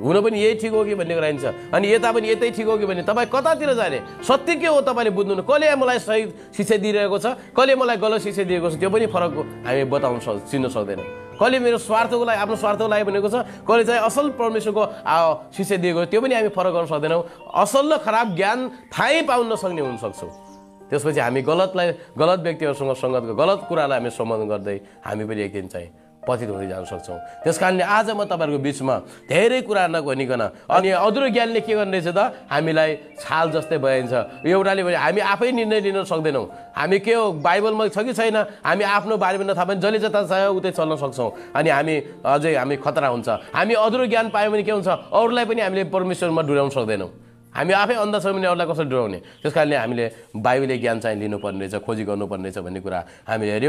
हुन पनि यही ठिक हो कि भन्ने गराइन्छ। अनि यता पनि यतै ठिक हो कि भन्ने, तपाईँ कतातिर जाने, सत्य के हो तपाईँले बुझ्नु। कसले मलाई सही शिक्षा दिइरहेको छ, कसले मलाई गलत शिक्षा दिएको छ, त्यो पनि फरक हामी चिन्न सक्दैनौँ। कसले मेरो स्वार्थको लागि, आफ्नो स्वार्थको लागि भनेको छ, कसले चाहिँ असल परमेश्वरको शिक्षा दिएको, त्यो पनि हामी फरक गर्न सक्दैनौँ। असल र खराब ज्ञान थाहै पाउन नसक्ने हुन सक्छौँ। त्यसपछि हामी गलत व्यक्तिहरूसँग सङ्गत, गलत कुरालाई हामी सम्बोधन गर्दै हामी पनि एक दिन चाहिँ पतित हुँदै जान सक्छौँ। त्यस कारणले आज म तपाईँहरूको बिचमा धेरै कुरा नभनिकन अनि अधुरो ज्ञानले के गर्ने रहेछ त हामीलाई छाल जस्तै भइन्छ। एउटाले भने हामी आफै निर्णय लिन सक्दैनौँ, हामी के हो बाइबलमा छ कि छैन, हामी आफ्नो बारेमा नथाहा पनि जसले जता चाह्यो उतै चल्न सक्छौँ अनि हामी खतरा हुन्छ। हामी अधुरो ज्ञान पायौँ भने के हुन्छ, अरूलाई पनि हामीले परमेश्वरमा डुराउन सक्दैनौँ। हामी आफै अन्ध छौँ भने अरूलाई कसरी डुराउने। त्यस कारणले हामीले बाइबलीय ज्ञान चाहिँ लिनुपर्ने रहेछ, खोजी गर्नुपर्ने रहेछ भन्ने कुरा हामीले हेऱ्यौँ।